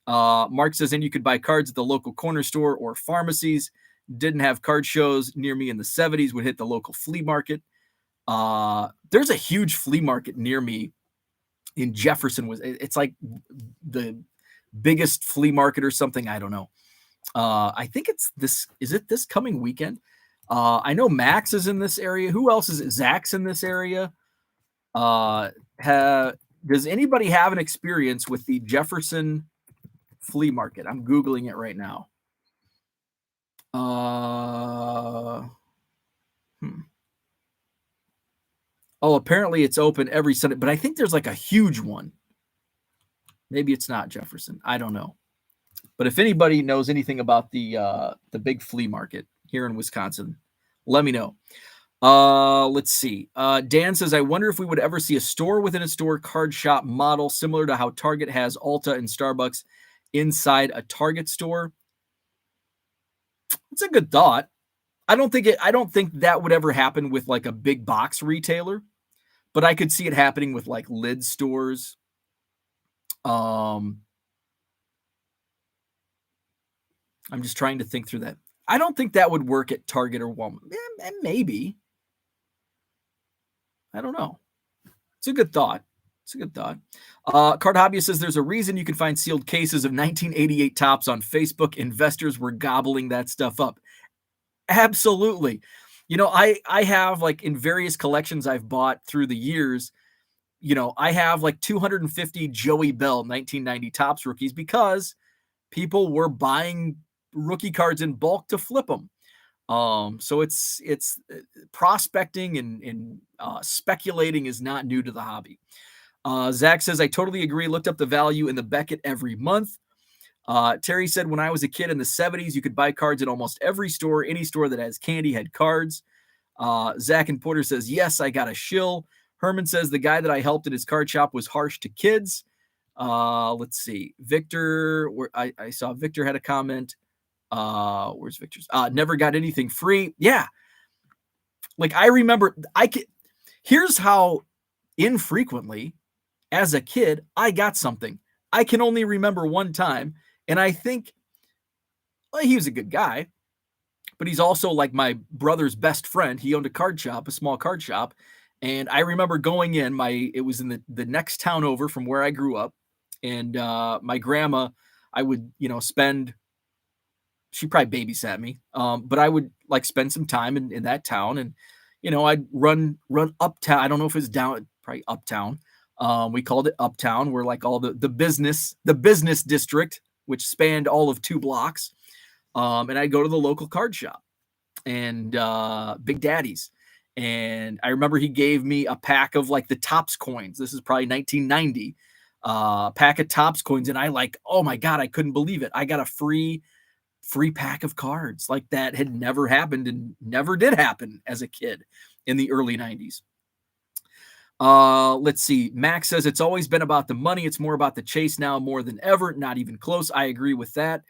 Mark says, and you could buy cards at the local corner store or pharmacies. Didn't have card shows near me in the 70s, would hit the local flea market. There's a huge flea market near me in Jefferson. It's like the biggest flea market or something. I don't know. I think it's this. Is it this coming weekend? I know Max is in this area. Who else is it? Zach's in this area. Does anybody have an experience with the Jefferson flea market? I'm Googling it right now. Oh, apparently it's open every Sunday, but I think there's like a huge one. Maybe it's not Jefferson. I don't know. But if anybody knows anything about the big flea market here in Wisconsin, let me know. Let's see. Dan says, I wonder if we would ever see a store within a store card shop model similar to how Target has Ulta and Starbucks inside a Target store. It's a good thought. I don't think that would ever happen with like a big box retailer, but I could see it happening with like lid stores. I'm just trying to think through that. I don't think that would work at Target or Walmart. Maybe. I don't know. It's a good thought. It's a good thought. Card Hobbyist says there's a reason you can find sealed cases of 1988 tops on Facebook. Investors were gobbling that stuff up. Absolutely. I have, like, in various collections I've bought through the years, I have like 250 Joey Bell 1990 tops rookies because people were buying rookie cards in bulk to flip them. So it's prospecting and speculating is not new to the hobby. Zach says, I totally agree. Looked up the value in the Beckett every month. Terry said, when I was a kid in the 70s, you could buy cards in almost every store. Any store that has candy had cards. Zach and Porter says, yes, I got a shill. Herman says, the guy that I helped in his card shop was harsh to kids. Let's see. Victor, I saw Victor had a comment. Where's Victor's? Never got anything free. Yeah. Like, I remember, here's how infrequently as a kid I got something. I can only remember one time, and I think, well, he was a good guy, but he's also like my brother's best friend. He owned a card shop, a small card shop, and I remember going in. It was in the next town over from where I grew up, and my grandma, I would spend. She probably babysat me, but I would like spend some time in that town, and I'd run uptown. I don't know if it's down, probably uptown. We called it Uptown, where like all the business district, which spanned all of 2 blocks. And I'd go to the local card shop and Big Daddy's. And I remember he gave me a pack of like the Topps coins. This is probably 1990, pack of Topps coins. And I oh my God, I couldn't believe it. I got a free pack of cards. Like, that had never happened and never did happen as a kid in the early 90s. Let's see. Max says it's always been about the money. It's more about the chase now more than ever. Not even close. I agree with that.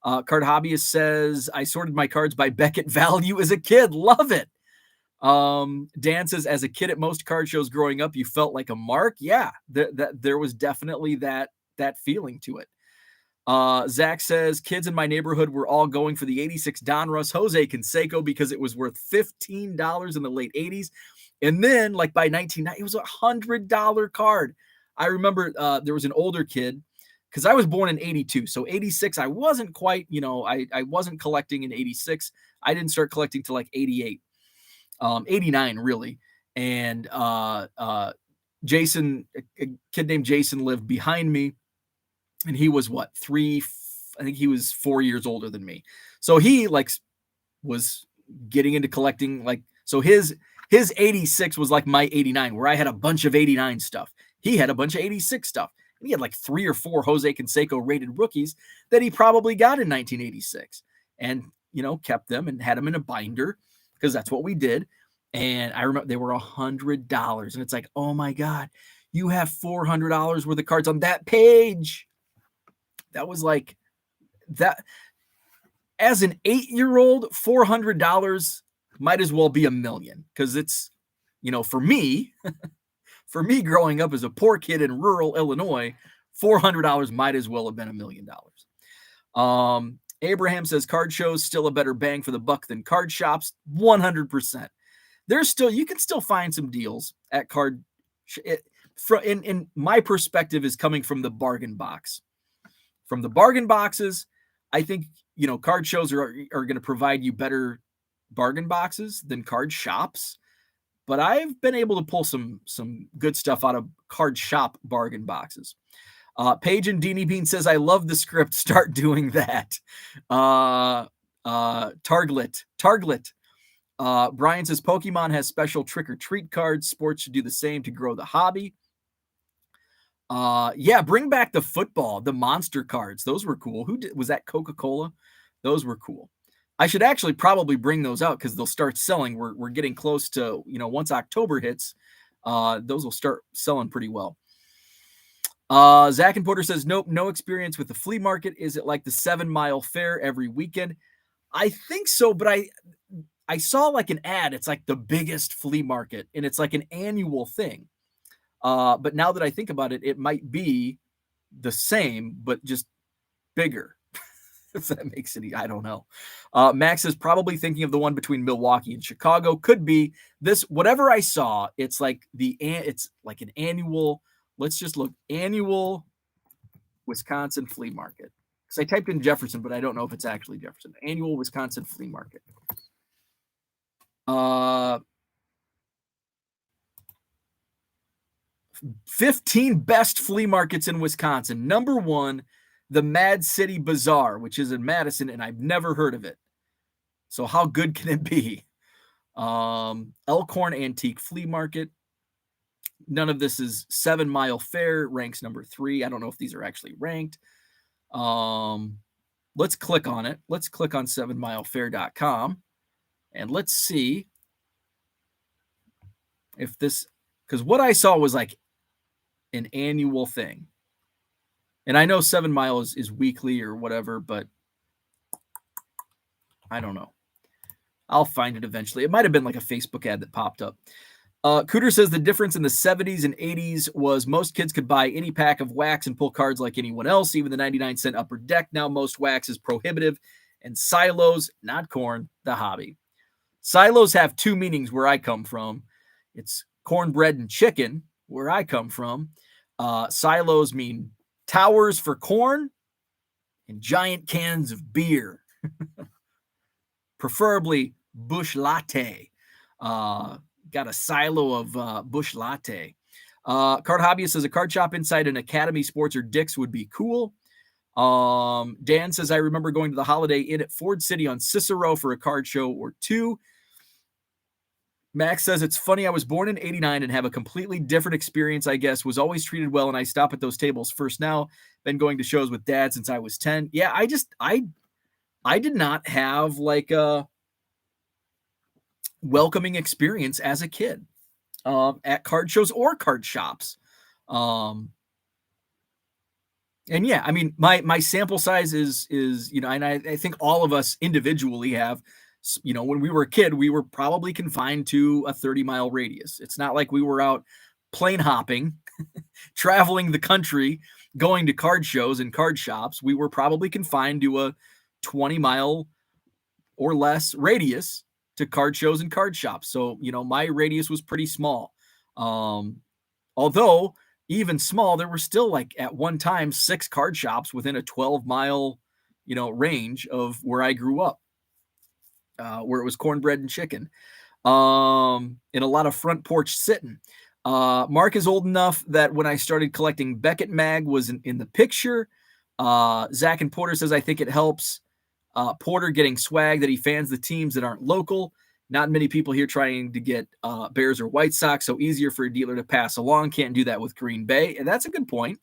Card Hobbyist says, I sorted my cards by Beckett value as a kid. Love it. Dan says, as a kid at most card shows growing up, you felt like a mark. Yeah, there was definitely that feeling to it. Zach says, kids in my neighborhood were all going for the 86 Donruss Jose Canseco because it was worth $15 in the late 80s. And then, like, by 1990, it was $100 card. I remember there was an older kid, because I was born in 82. So 86, I wasn't quite, I wasn't collecting in 86. I didn't start collecting till like 88, 89 really. And Jason, a kid named Jason, lived behind me. And he was what, I think he was 4 years older than me. So he was getting into collecting, so his 86 was like my 89, where I had a bunch of 89 stuff. He had a bunch of 86 stuff. And he had like 3 or 4 Jose Canseco rated rookies that he probably got in 1986 and, kept them and had them in a binder because that's what we did. And I remember they were $100. And it's like, oh my God, you have $400 worth of cards on that page. That was like that. As an 8-year-old, $400 might as well be $1 million, because it's, for me growing up as a poor kid in rural Illinois, $400 might as well have been $1 million. Abraham says card shows still a better bang for the buck than card shops. 100%. You can still find some deals at card. In my perspective is coming from the bargain box. From the bargain boxes, I think, card shows are going to provide you better bargain boxes than card shops. But I've been able to pull some good stuff out of card shop bargain boxes. Paige and Deanie Bean says, I love the script. Start doing that. Targlet. Brian says, Pokemon has special trick-or-treat cards. Sports should do the same to grow the hobby. Yeah, bring back the football, the monster cards. Those were cool. Was that Coca-Cola? Those were cool. I should actually probably bring those out because they'll start selling. We're getting close to, once October hits, those will start selling pretty well. Zach and Porter says, nope, no experience with the flea market. Is it like the 7 Mile Fair every weekend? I think so, but I saw like an ad. It's like the biggest flea market, and it's like an annual thing. But now that I think about it, it might be the same, but just bigger. if that makes any, I don't know. Max is probably thinking of the one between Milwaukee and Chicago. Could be this. Whatever I saw, it's like it's like an annual. Let's just look annual Wisconsin flea market. Because I typed in Jefferson, but I don't know if it's actually Jefferson. Annual Wisconsin flea market. 15 best flea markets in Wisconsin. Number 1, the Mad City Bazaar, which is in Madison, and I've never heard of it. So how good can it be? Elkhorn Antique Flea Market. None of this is 7 Mile Fair, ranks number 3. I don't know if these are actually ranked. Let's click on it. Let's click on 7milefair.com and let's see if this, because what I saw was like an annual thing. And I know 7 Mile is weekly or whatever, but I don't know. I'll find it eventually. It might have been like a Facebook ad that popped up. Cooter says the difference in the 70s and 80s was most kids could buy any pack of wax and pull cards like anyone else, even the 99-cent upper deck. Now most wax is prohibitive, and silos, not corn, the hobby. Silos have 2 meanings where I come from. It's cornbread and chicken, where I come from. Silos mean towers for corn and giant cans of beer. Preferably Busch Latte. Got a silo of Busch Latte. Card Hobbyist says a card shop inside an Academy Sports or Dick's would be cool. Dan says, I remember going to the Holiday Inn at Ford City on Cicero for a card show or 2. Max says, it's funny, I was born in 89 and have a completely different experience, I guess. Was always treated well, and I stop at those tables first now. Been going to shows with Dad since I was 10. Yeah, I did not have like a welcoming experience as a kid at card shows or card shops. And yeah, I mean, my sample size is, you know, and I think all of us individually have, you know, when we were a kid, we were probably confined to a 30-mile radius. It's not like we were out plane hopping, traveling the country, going to card shows and card shops. We were probably confined to a 20-mile or less radius to card shows and card shops. So, you know, my radius was pretty small. Although even small, there were still like at one time 6 card shops within a 12-mile, you know, range of where I grew up, where it was cornbread and chicken, and a lot of front porch sitting. Mark is old enough that when I started collecting Beckett Mag was in the picture. Zach and Porter says, I think it helps Porter getting swag that he fans the teams that aren't local. Not many people here trying to get Bears or White Sox, so easier for a dealer to pass along. Can't do that with Green Bay, and that's a good point.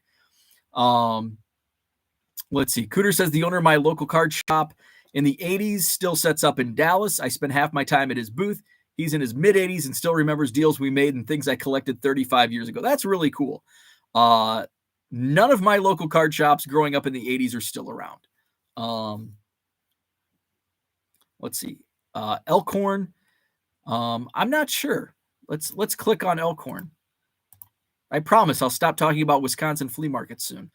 Let's see. Cooter says the owner of my local card shop in the 80s still sets up in Dallas. I spent half my time at his booth. He's in his mid-80s and still remembers deals we made and things I collected 35 years ago. That's really cool. None of my local card shops growing up in the 80s are still around. Let's see. Elkhorn. I'm not sure. Let's click on Elkhorn. I promise I'll stop talking about Wisconsin flea markets soon.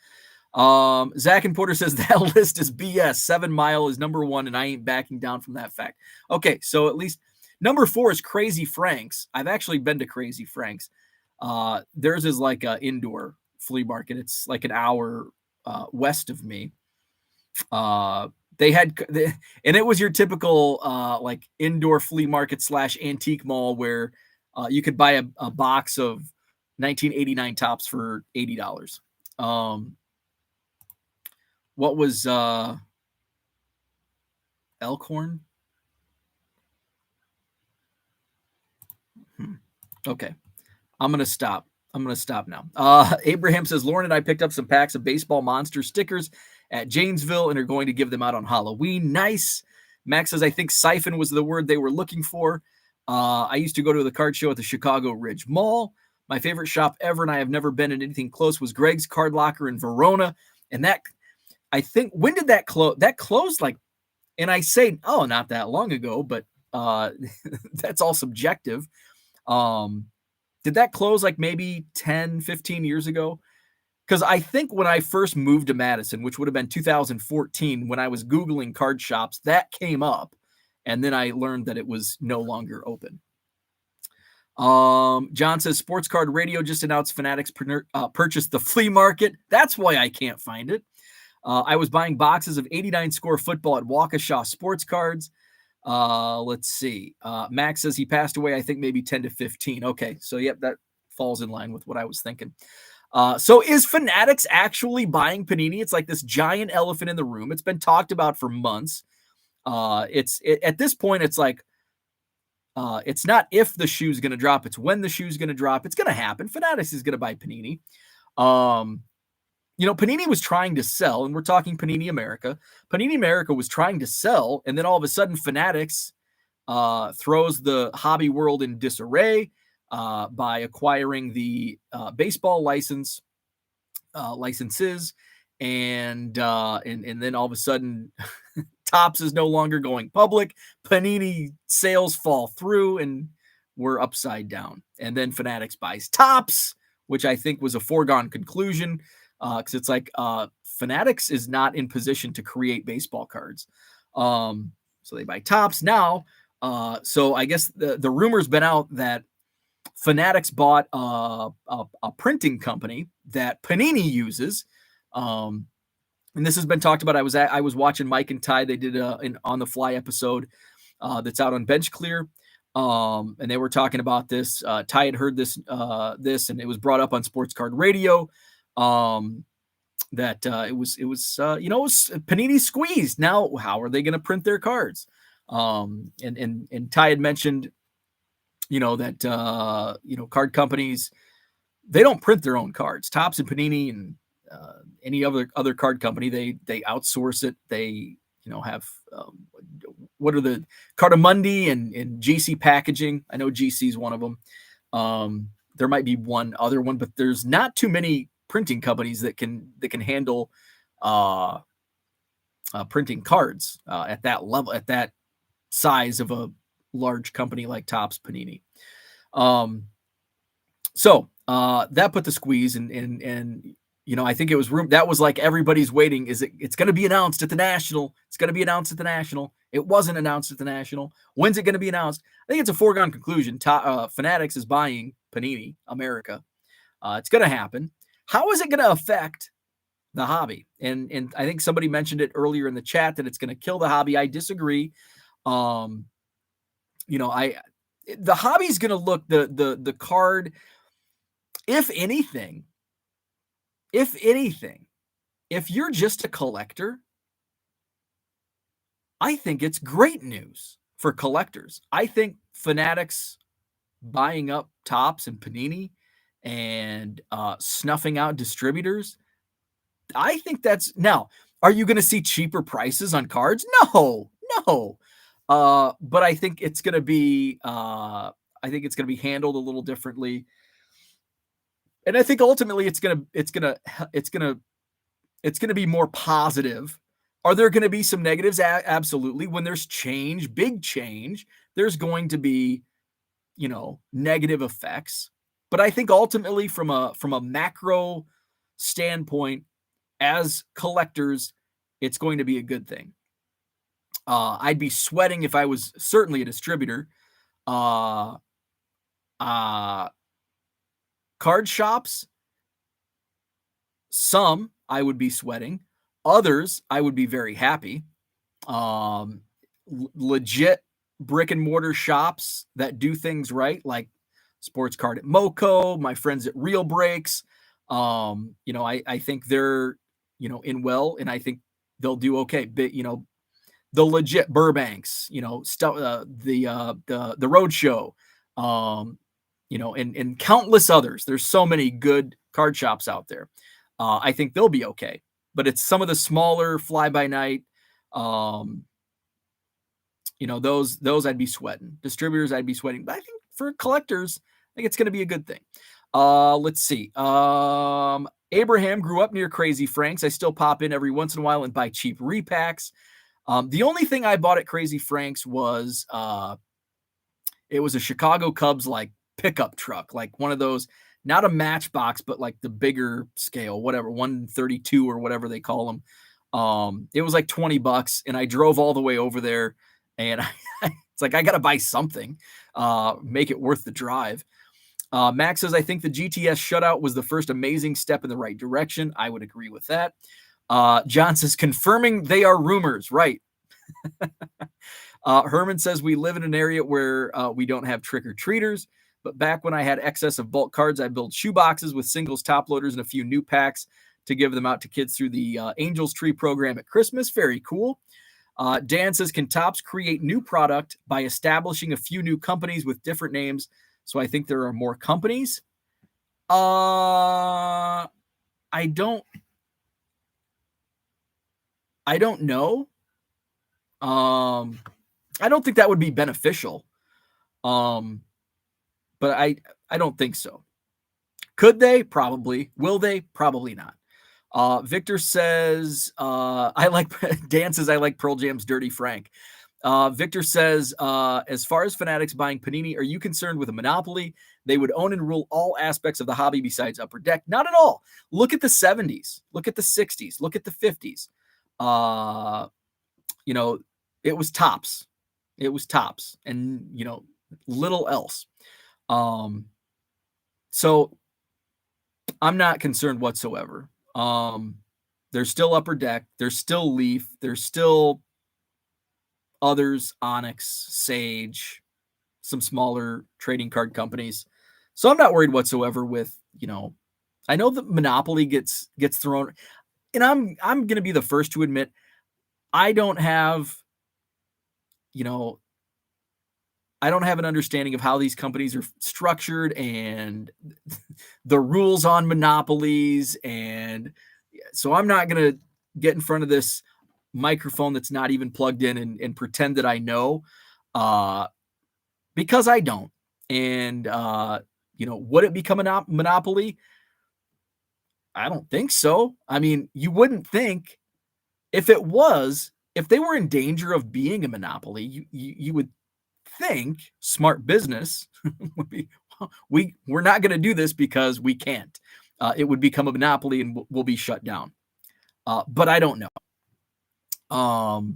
Zach and Porter says that list is BS. 7 Mile is number 1, and I ain't backing down from that fact. Okay, so at least number 4 is Crazy Frank's. I've actually been to Crazy Frank's. Theirs is like an indoor flea market. It's like an hour west of me. And it was your typical like indoor flea market / antique mall where you could buy a box of 1989 tops for $80. What was Elkhorn? Okay. I'm going to stop now. Abraham says, Lauren and I picked up some packs of baseball monster stickers at Janesville and are going to give them out on Halloween. Nice. Max says, I think siphon was the word they were looking for. I used to go to the card show at the Chicago Ridge Mall. My favorite shop ever, and I have never been in anything close, was Greg's Card Locker in Verona. And that, I think, when did that close? That closed like, and I say, oh, not that long ago, but that's all subjective. Did that close like maybe 10, 15 years ago? because I think when I first moved to Madison, which would have been 2014, when I was Googling card shops, that came up. And then I learned that it was no longer open. John says Sports Card Radio just announced Fanatics purchased the flea market. That's why I can't find it. I was buying boxes of 89 score football at Waukesha Sports Cards. Let's see. Max says he passed away, I think maybe 10 to 15. Okay, so yep, that falls in line with what I was thinking. So is Fanatics actually buying Panini? It's like this giant elephant in the room. It's been talked about for months. At this point, it's like, it's not if the shoe's going to drop, it's when the shoe's going to drop. It's going to happen. Fanatics is going to buy Panini. Panini was trying to sell, and we're talking Panini America. Panini America was trying to sell, and then all of a sudden Fanatics throws the hobby world in disarray by acquiring the baseball licenses, and then all of a sudden Topps is no longer going public. Panini sales fall through, and we're upside down. And then Fanatics buys Topps, which I think was a foregone conclusion, because it's like Fanatics is not in position to create baseball cards. So they buy Topps now. So I guess the rumor's been out that Fanatics bought a printing company that Panini uses. And this has been talked about. I was watching Mike and Ty. They did an On the Fly episode that's out on Bench Clear. And they were talking about this. Ty had heard this, and it was brought up on Sports Card Radio. That it was Panini squeezed. Now, how are they going to print their cards? And Ty had mentioned, that card companies, they don't print their own cards. Topps and Panini and any other card company, they outsource it. They have what are the Cartamundi and GC Packaging. I know GC is one of them. There might be one other one, but there's not too many printing companies that can handle printing cards at that level, at that size of a large company like Topps, Panini. So that put the squeeze, and I think it was that was like everybody's waiting. It's going to be announced at the National. It's going to be announced at the National. It wasn't announced at the National. When's it going to be announced? I think it's a foregone conclusion. Fanatics is buying Panini America. It's going to happen. How is it going to affect the hobby? And I think somebody mentioned it earlier in the chat that it's going to kill the hobby. I disagree. The hobby's going to look the card. If anything, if you're just a collector, I think it's great news for collectors. I think Fanatics buying up Topps and Panini and snuffing out distributors, I think that's... Now, are you going to see cheaper prices on cards? No. But I think it's going to be handled a little differently. And I think ultimately it's going to be more positive. Are there going to be some negatives? Absolutely. When there's change, big change, there's going to be, negative effects. But I think ultimately from a macro standpoint, as collectors, it's going to be a good thing. I'd be sweating if I was certainly a distributor. Card shops, some I would be sweating. Others I would be very happy. Legit brick and mortar shops that do things right, like Sports Card at Moco, my friends at Real Breaks. I think they're, in well, and I think they'll do okay. But, the legit Burbanks, stuff, the Roadshow, and countless others. There's so many good card shops out there. I think they'll be okay. But it's some of the smaller fly-by-night, those I'd be sweating. Distributors, I'd be sweating. But I think for collectors, I think it's going to be a good thing. Let's see. Abraham grew up near Crazy Frank's. I still pop in every once in a while and buy cheap repacks. The only thing I bought at Crazy Frank's was it was a Chicago Cubs like pickup truck, like one of those. not a matchbox, but like the bigger scale, whatever, 132 or whatever they call them. It was like $20, and I drove all the way over there, and it's like I got to buy something, make it worth the drive. Max says, I think the GTS shutout was the first amazing step in the right direction. I would agree with that. John says, confirming they are rumors, right? Herman says, we live in an area where we don't have trick-or-treaters, but back when I had excess of bulk cards, I built shoe boxes with singles, top loaders, and a few new packs to give them out to kids through the Angels Tree program at Christmas. Very cool. Dan says, can Topps create new product by establishing a few new companies with different names? So I think there are more companies. I don't know. I don't think that would be beneficial. But I don't think so. Could they? Probably. Will they? Probably not. Victor says, Dan says, I like Pearl Jam's Dirty Frank. Victor says, as far as Fanatics buying Panini, are you concerned with a monopoly? They would own and rule all aspects of the hobby besides Upper Deck. Not at all. Look at the 70s. Look at the 60s. Look at the 50s. It was Topps. It was Topps and, little else. So I'm not concerned whatsoever. There's still Upper Deck. There's still Leaf. There's still others, Onyx, Sage, some smaller trading card companies. So I'm not worried whatsoever with, I know that Monopoly gets thrown, and I'm going to be the first to admit I don't have an understanding of how these companies are structured and the rules on monopolies. And so I'm not going to get in front of this microphone that's not even plugged in and pretend that I know, because I don't. And, would it become a monopoly? I don't think so. I mean, you wouldn't think if they were in danger of being a monopoly, you would think smart business would be, we're not going to do this because we can't. It would become a monopoly and will be shut down. But I don't know.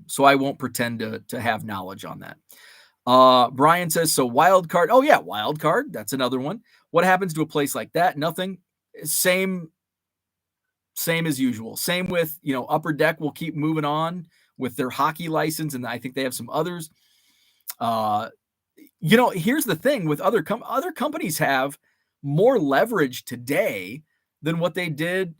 So I won't pretend to have knowledge on that. Brian says, so wild card. Oh yeah, wild card. That's another one. What happens to a place like that? Nothing. Same as usual. Same with, Upper Deck will keep moving on with their hockey license, and I think they have some others. Here's the thing with other companies have more leverage today than what they did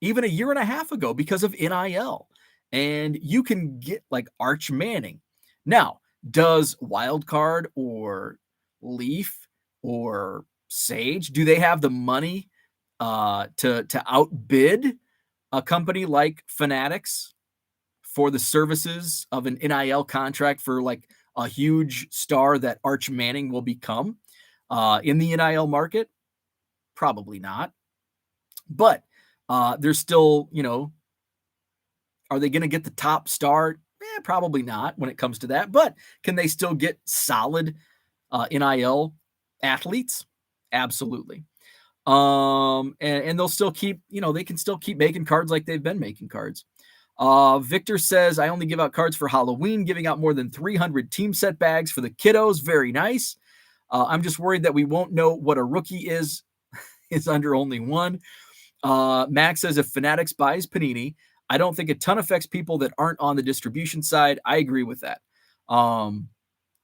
even a year and a half ago because of NIL. And you can get like Arch Manning. Now, does Wildcard or Leaf or Sage, do they have the money to outbid a company like Fanatics for the services of an NIL contract for like a huge star that Arch Manning will become in the NIL market? Probably not. But there's still, are they going to get the top star? Probably not when it comes to that. But can they still get solid NIL athletes? Absolutely. And they'll still keep, they can still keep making cards like they've been making cards. Victor says, I only give out cards for Halloween, giving out more than 300 team set bags for the kiddos. Very nice. I'm just worried that we won't know what a rookie is under only one. Max says, if Fanatics buys Panini, I don't think a ton affects people that aren't on the distribution side. I agree with that.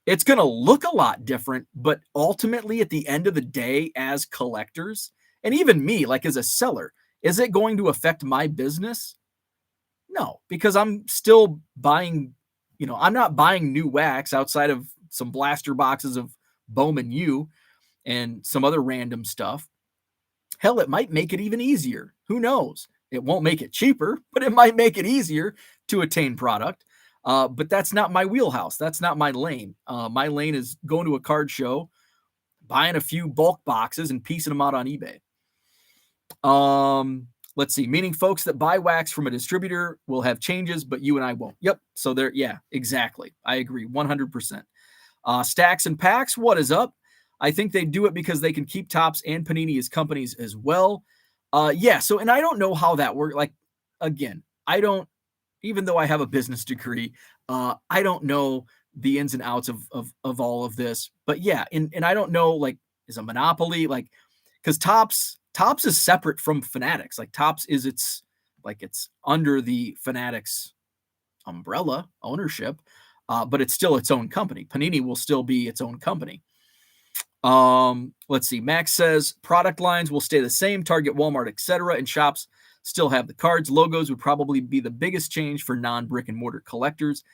It's going to look a lot different, but ultimately at the end of the day, as collectors, and even me, like as a seller, is it going to affect my business? No, because I'm still buying, I'm not buying new wax outside of some blaster boxes of Bowman U and some other random stuff. Hell, it might make it even easier. Who knows? It won't make it cheaper, but it might make it easier to attain product. But that's not my wheelhouse. That's not my lane. My lane is going to a card show, buying a few bulk boxes and piecing them out on eBay. Let's see. Meaning folks that buy wax from a distributor will have changes, but you and I won't. Yep. So yeah, exactly. I agree 100%. Stacks and packs, what is up? I think they do it because they can keep Topps and Panini as companies as well. Yeah. So, and I don't know how that works. Like, again, I don't, even though I have a business degree, I don't know the ins and outs of all of this. But yeah, and I don't know, like, is a monopoly, like, because Topps is separate from Fanatics. Like, Topps is it's under the Fanatics umbrella ownership, but it's still its own company. Panini will still be its own company. Let's see. Max says product lines will stay the same, Target, Walmart, etc., and shops still have the cards. Logos would probably be the biggest change for non-brick and mortar collectors.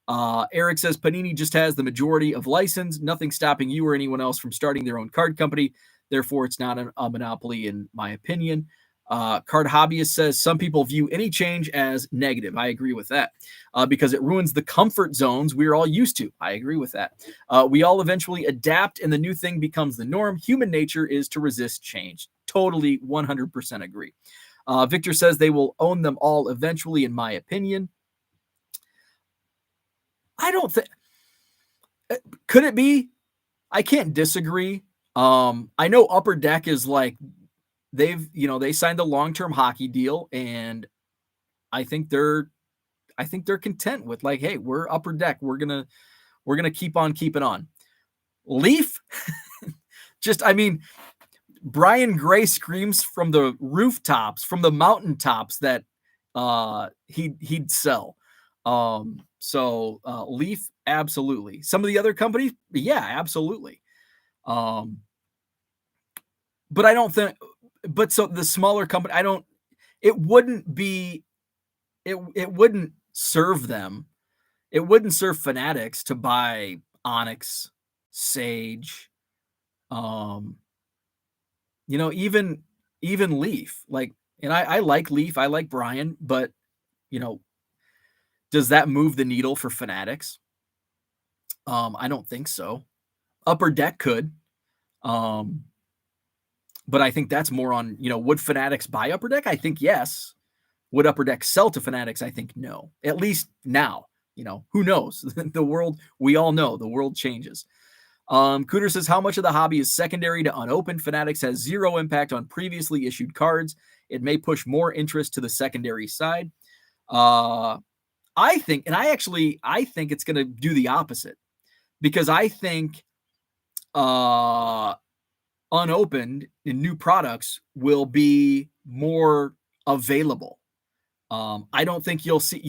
Eric says Panini just has the majority of license, nothing stopping you or anyone else from starting their own card company. Therefore, it's not a monopoly, in my opinion. Card Hobbyist says some people view any change as negative. I agree with that because it ruins the comfort zones we're all used to. I agree with that. We all eventually adapt and the new thing becomes the norm. Human nature is to resist change. Totally 100% agree. Victor says they will own them all eventually, in my opinion. I don't think. Could it be? I can't disagree. I know Upper Deck is like, they signed a long-term hockey deal, and I think they're content with, like, hey, we're Upper Deck. We're gonna keep on keeping on. Leaf, Brian Gray screams from the rooftops, from the mountaintops, that he'd sell. So Leaf, absolutely. Some of the other companies, yeah, absolutely. But I don't think. But so the smaller company, it wouldn't serve them. It wouldn't serve Fanatics to buy Onyx, Sage, even Leaf. Like, and I like Leaf, I like Brian, but does that move the needle for Fanatics? I don't think so. Upper Deck could. But I think that's more on, would Fanatics buy Upper Deck? I think yes. Would Upper Deck sell to Fanatics? I think no. At least now. Who knows? The world, we all know the world changes. Cooter says, how much of the hobby is secondary to unopened? Fanatics has zero impact on previously issued cards. It may push more interest to the secondary side. I think it's going to do the opposite, because I think unopened and new products will be more available. I don't think you'll see,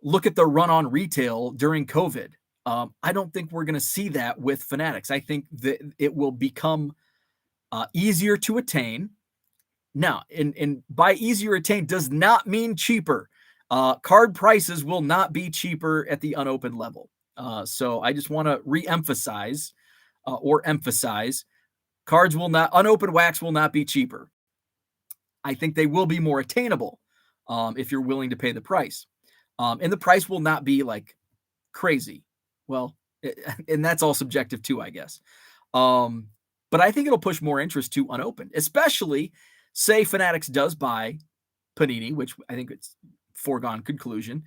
look at the run on retail during COVID. I don't think we're going to see that with Fanatics. I think that it will become easier to attain. Now, and by easier attain does not mean cheaper. Card prices will not be cheaper at the unopened level. So I just want to re-emphasize or emphasize, unopened wax will not be cheaper. I think they will be more attainable if you're willing to pay the price. And the price will not be like crazy. Well, and that's all subjective too, I guess. But I think it'll push more interest to unopened, especially say Fanatics does buy Panini, which I think it's foregone conclusion.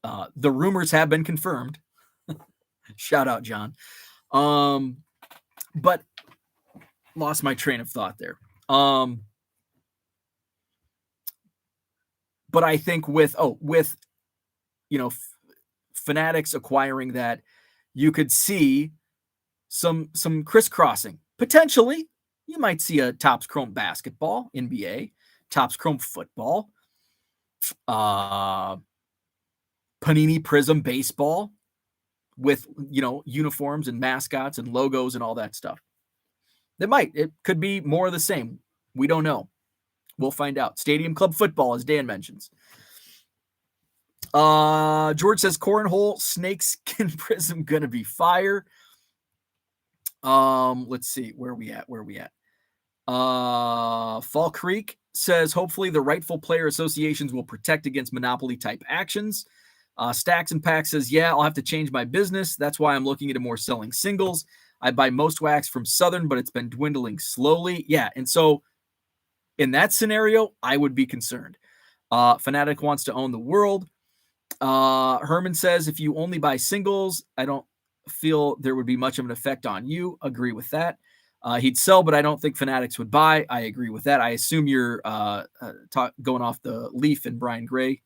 The rumors have been confirmed. Shout out, John. But lost my train of thought there. But I think with Fanatics acquiring that, you could see some crisscrossing. Potentially, you might see a Topps Chrome basketball, NBA, Topps Chrome football, Panini Prism baseball with, uniforms and mascots and logos and all that stuff. It could be more of the same. We don't know. We'll find out. Stadium Club football, as Dan mentions. George says cornhole, snakeskin prism gonna be fire. Let's see where we at. Fall Creek says hopefully the rightful player associations will protect against monopoly type actions. Stacks and Packs says, yeah, I'll have to change my business. That's why I'm looking into more selling singles. I buy most wax from Southern, but it's been dwindling slowly. Yeah, and so in that scenario, I would be concerned. Fanatic wants to own the world. Herman says, if you only buy singles, I don't feel there would be much of an effect on you. Agree with that. He'd sell, but I don't think Fanatics would buy. I agree with that. I assume you're going off the Leaf and Brian Gray.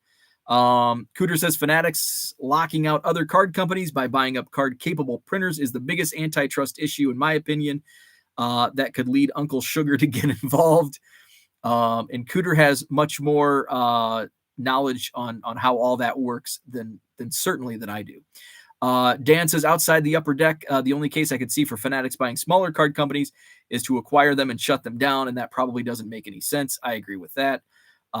Cooter says Fanatics locking out other card companies by buying up card-capable printers is the biggest antitrust issue, in my opinion, that could lead Uncle Sugar to get involved. And Cooter has much more knowledge on how all that works than certainly than I do. Dan says, outside the upper deck, the only case I could see for Fanatics buying smaller card companies is to acquire them and shut them down, and that probably doesn't make any sense. I agree with that.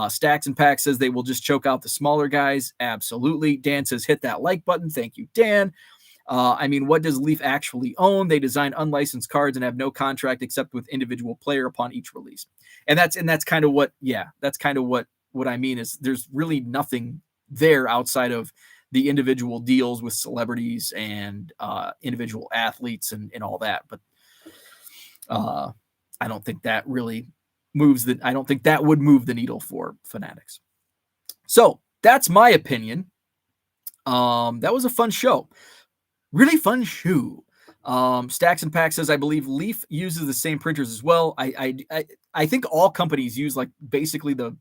Stacks and Packs says they will just choke out the smaller guys. Absolutely. Dan says, hit that like button. Thank you, Dan. I mean, what does Leaf actually own? They design unlicensed cards and have no contract except with individual player upon each release. And that's kind of what, that's kind of what I mean is there's really nothing there outside of the individual deals with celebrities and individual athletes and all that. But I don't think that really I don't think that would move the needle for Fanatics. So that's my opinion. That was a fun show. Really fun shoe. Stacks and Packs says, I believe Leaf uses the same printers as well. I think all companies use like basically the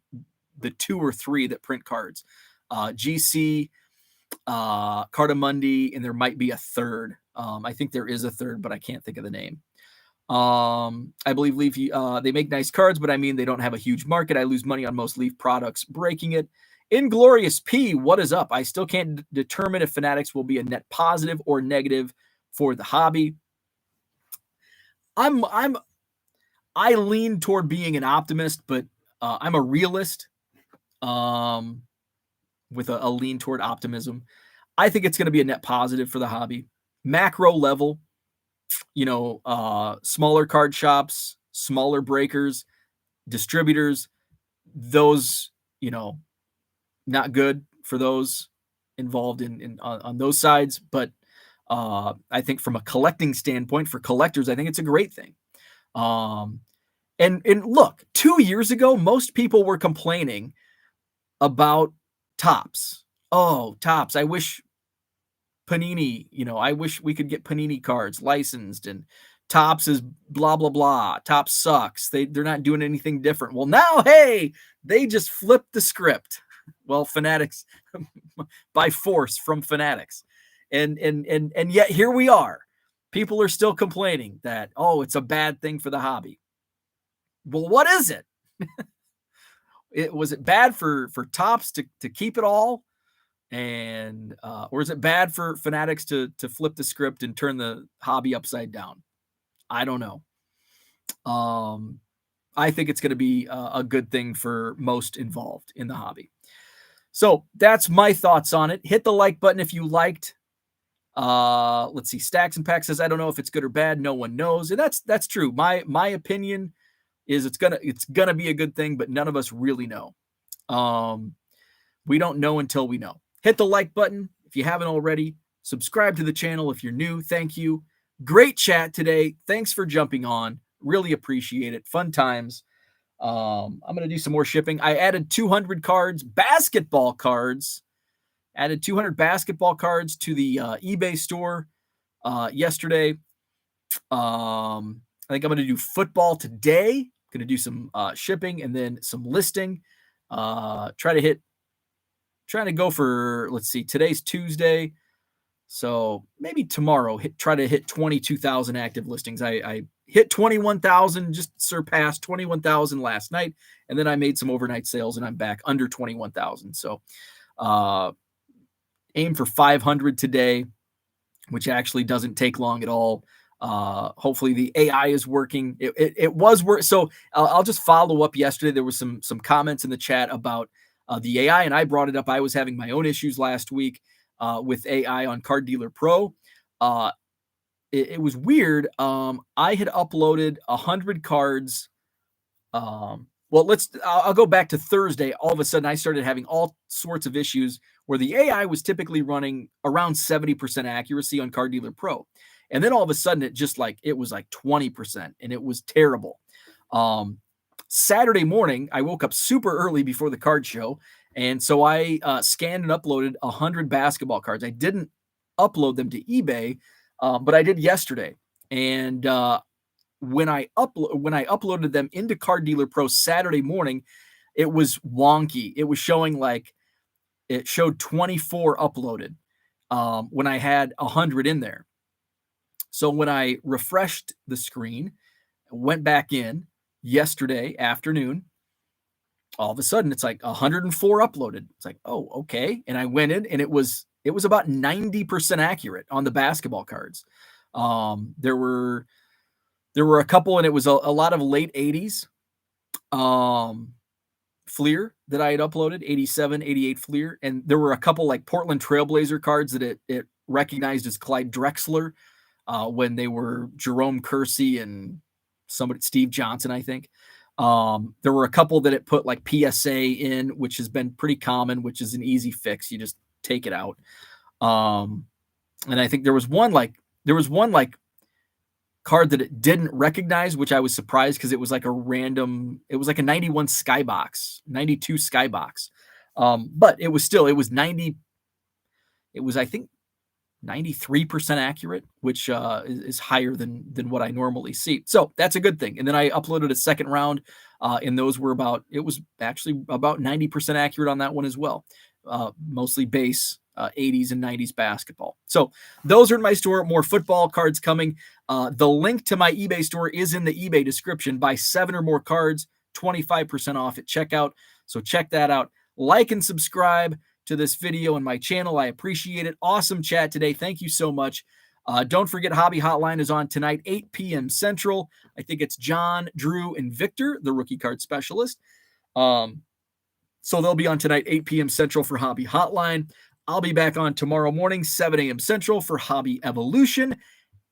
2 or 3 that print cards. GC, Cartamundi, and there might be a third. I think there is a third, but I can't think of the name. I believe Leaf, they make nice cards, but I mean, they don't have a huge market. I lose money on most Leaf products breaking it. Inglorious P, what is up? I still can't determine if Fanatics will be a net positive or negative for the hobby. I lean toward being an optimist, but I'm a realist with a lean toward optimism. I think it's going to be a net positive for the hobby. Macro level, smaller card shops, smaller breakers, distributors, those, not good for those involved on those sides. But I think from a collecting standpoint, for collectors, I think it's a great thing. And look, 2 years ago, most people were complaining about Topps. Oh, Topps. I wish Panini, I wish we could get Panini cards licensed, and Topps is blah, blah, blah. Topps sucks. They're not doing anything different. Well, now, hey, they just flipped the script. Well, Fanatics by force from Fanatics. And yet here we are. People are still complaining that, oh, it's a bad thing for the hobby. Well, what is it? Was it bad for Topps to keep it all? And or is it bad for Fanatics to flip the script and turn the hobby upside down? I don't know. I think it's going to be a good thing for most involved in the hobby. So that's my thoughts on it. Hit the like button if you liked. Let's see. Stacks and Packs says, I don't know if it's good or bad. No one knows. And that's true. My opinion is it's gonna be a good thing, but none of us really know. We don't know until we know. Hit the like button if you haven't already. Subscribe to the channel if you're new. Thank you. Great chat today. Thanks for jumping on. Really appreciate it. Fun times. I'm going to do some more shipping. I added 200 cards, basketball cards. Added 200 basketball cards to the eBay store yesterday. I think I'm going to do football today. Going to do some shipping and then some listing. Trying to go for, let's see, today's Tuesday. So maybe tomorrow, try to hit 22,000 active listings. I hit 21,000, just surpassed 21,000 last night. And then I made some overnight sales and I'm back under 21,000. So aim for 500 today, which actually doesn't take long at all. Hopefully the AI is working. It was work. So I'll just follow up. Yesterday, there was some comments in the chat about the AI, and I brought it up. I was having my own issues last week with AI on Card Dealer Pro. It was weird. I had uploaded 100 cards. I'll go back to Thursday. All of a sudden, I started having all sorts of issues where the AI was typically running around 70% accuracy on Card Dealer Pro. And then all of a sudden, it was like 20%, and it was terrible. Saturday morning, I woke up super early before the card show, and so I scanned and uploaded 100 basketball cards. I didn't upload them to eBay but I did yesterday. And when I uploaded them into Card Dealer Pro Saturday morning, it was wonky. It was showing like it showed 24 uploaded when I had 100 in there. So when I refreshed the screen, went back in yesterday afternoon, all of a sudden it's like 104 uploaded. It's like, oh, okay. And I went in and it was about 90% accurate on the basketball cards. There were a couple, and it was a lot of late 80s Fleer that I had uploaded, 87, 88 Fleer. And there were a couple like Portland Trailblazer cards that it recognized as Clyde Drexler when they were Jerome Kersey and Steve Johnson, I think. There were a couple that it put like PSA in, which has been pretty common, which is an easy fix. You just take it out. And I think there was one card that it didn't recognize, which I was surprised because it was like a 91 Skybox, 92 Skybox. But it was 90. It was, I think, 93% accurate, which is higher than what I normally see. So that's a good thing. And then I uploaded a second round, and those were it was actually about 90% accurate on that one as well. Mostly base 80s and 90s basketball. So those are in my store. More football cards coming. The link to my eBay store is in the eBay description. Buy 7 or more cards, 25% off at checkout. So check that out. Like and subscribe to this video and my channel. I appreciate it. Awesome chat today. Thank you so much. Don't forget, Hobby Hotline is on tonight, 8 p.m. Central. I think it's John, Drew, and Victor, the rookie card specialist. So they'll be on tonight, 8 p.m. Central for Hobby Hotline. I'll be back on tomorrow morning, 7 a.m. Central for Hobby Evolution.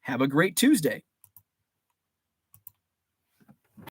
Have a great Tuesday.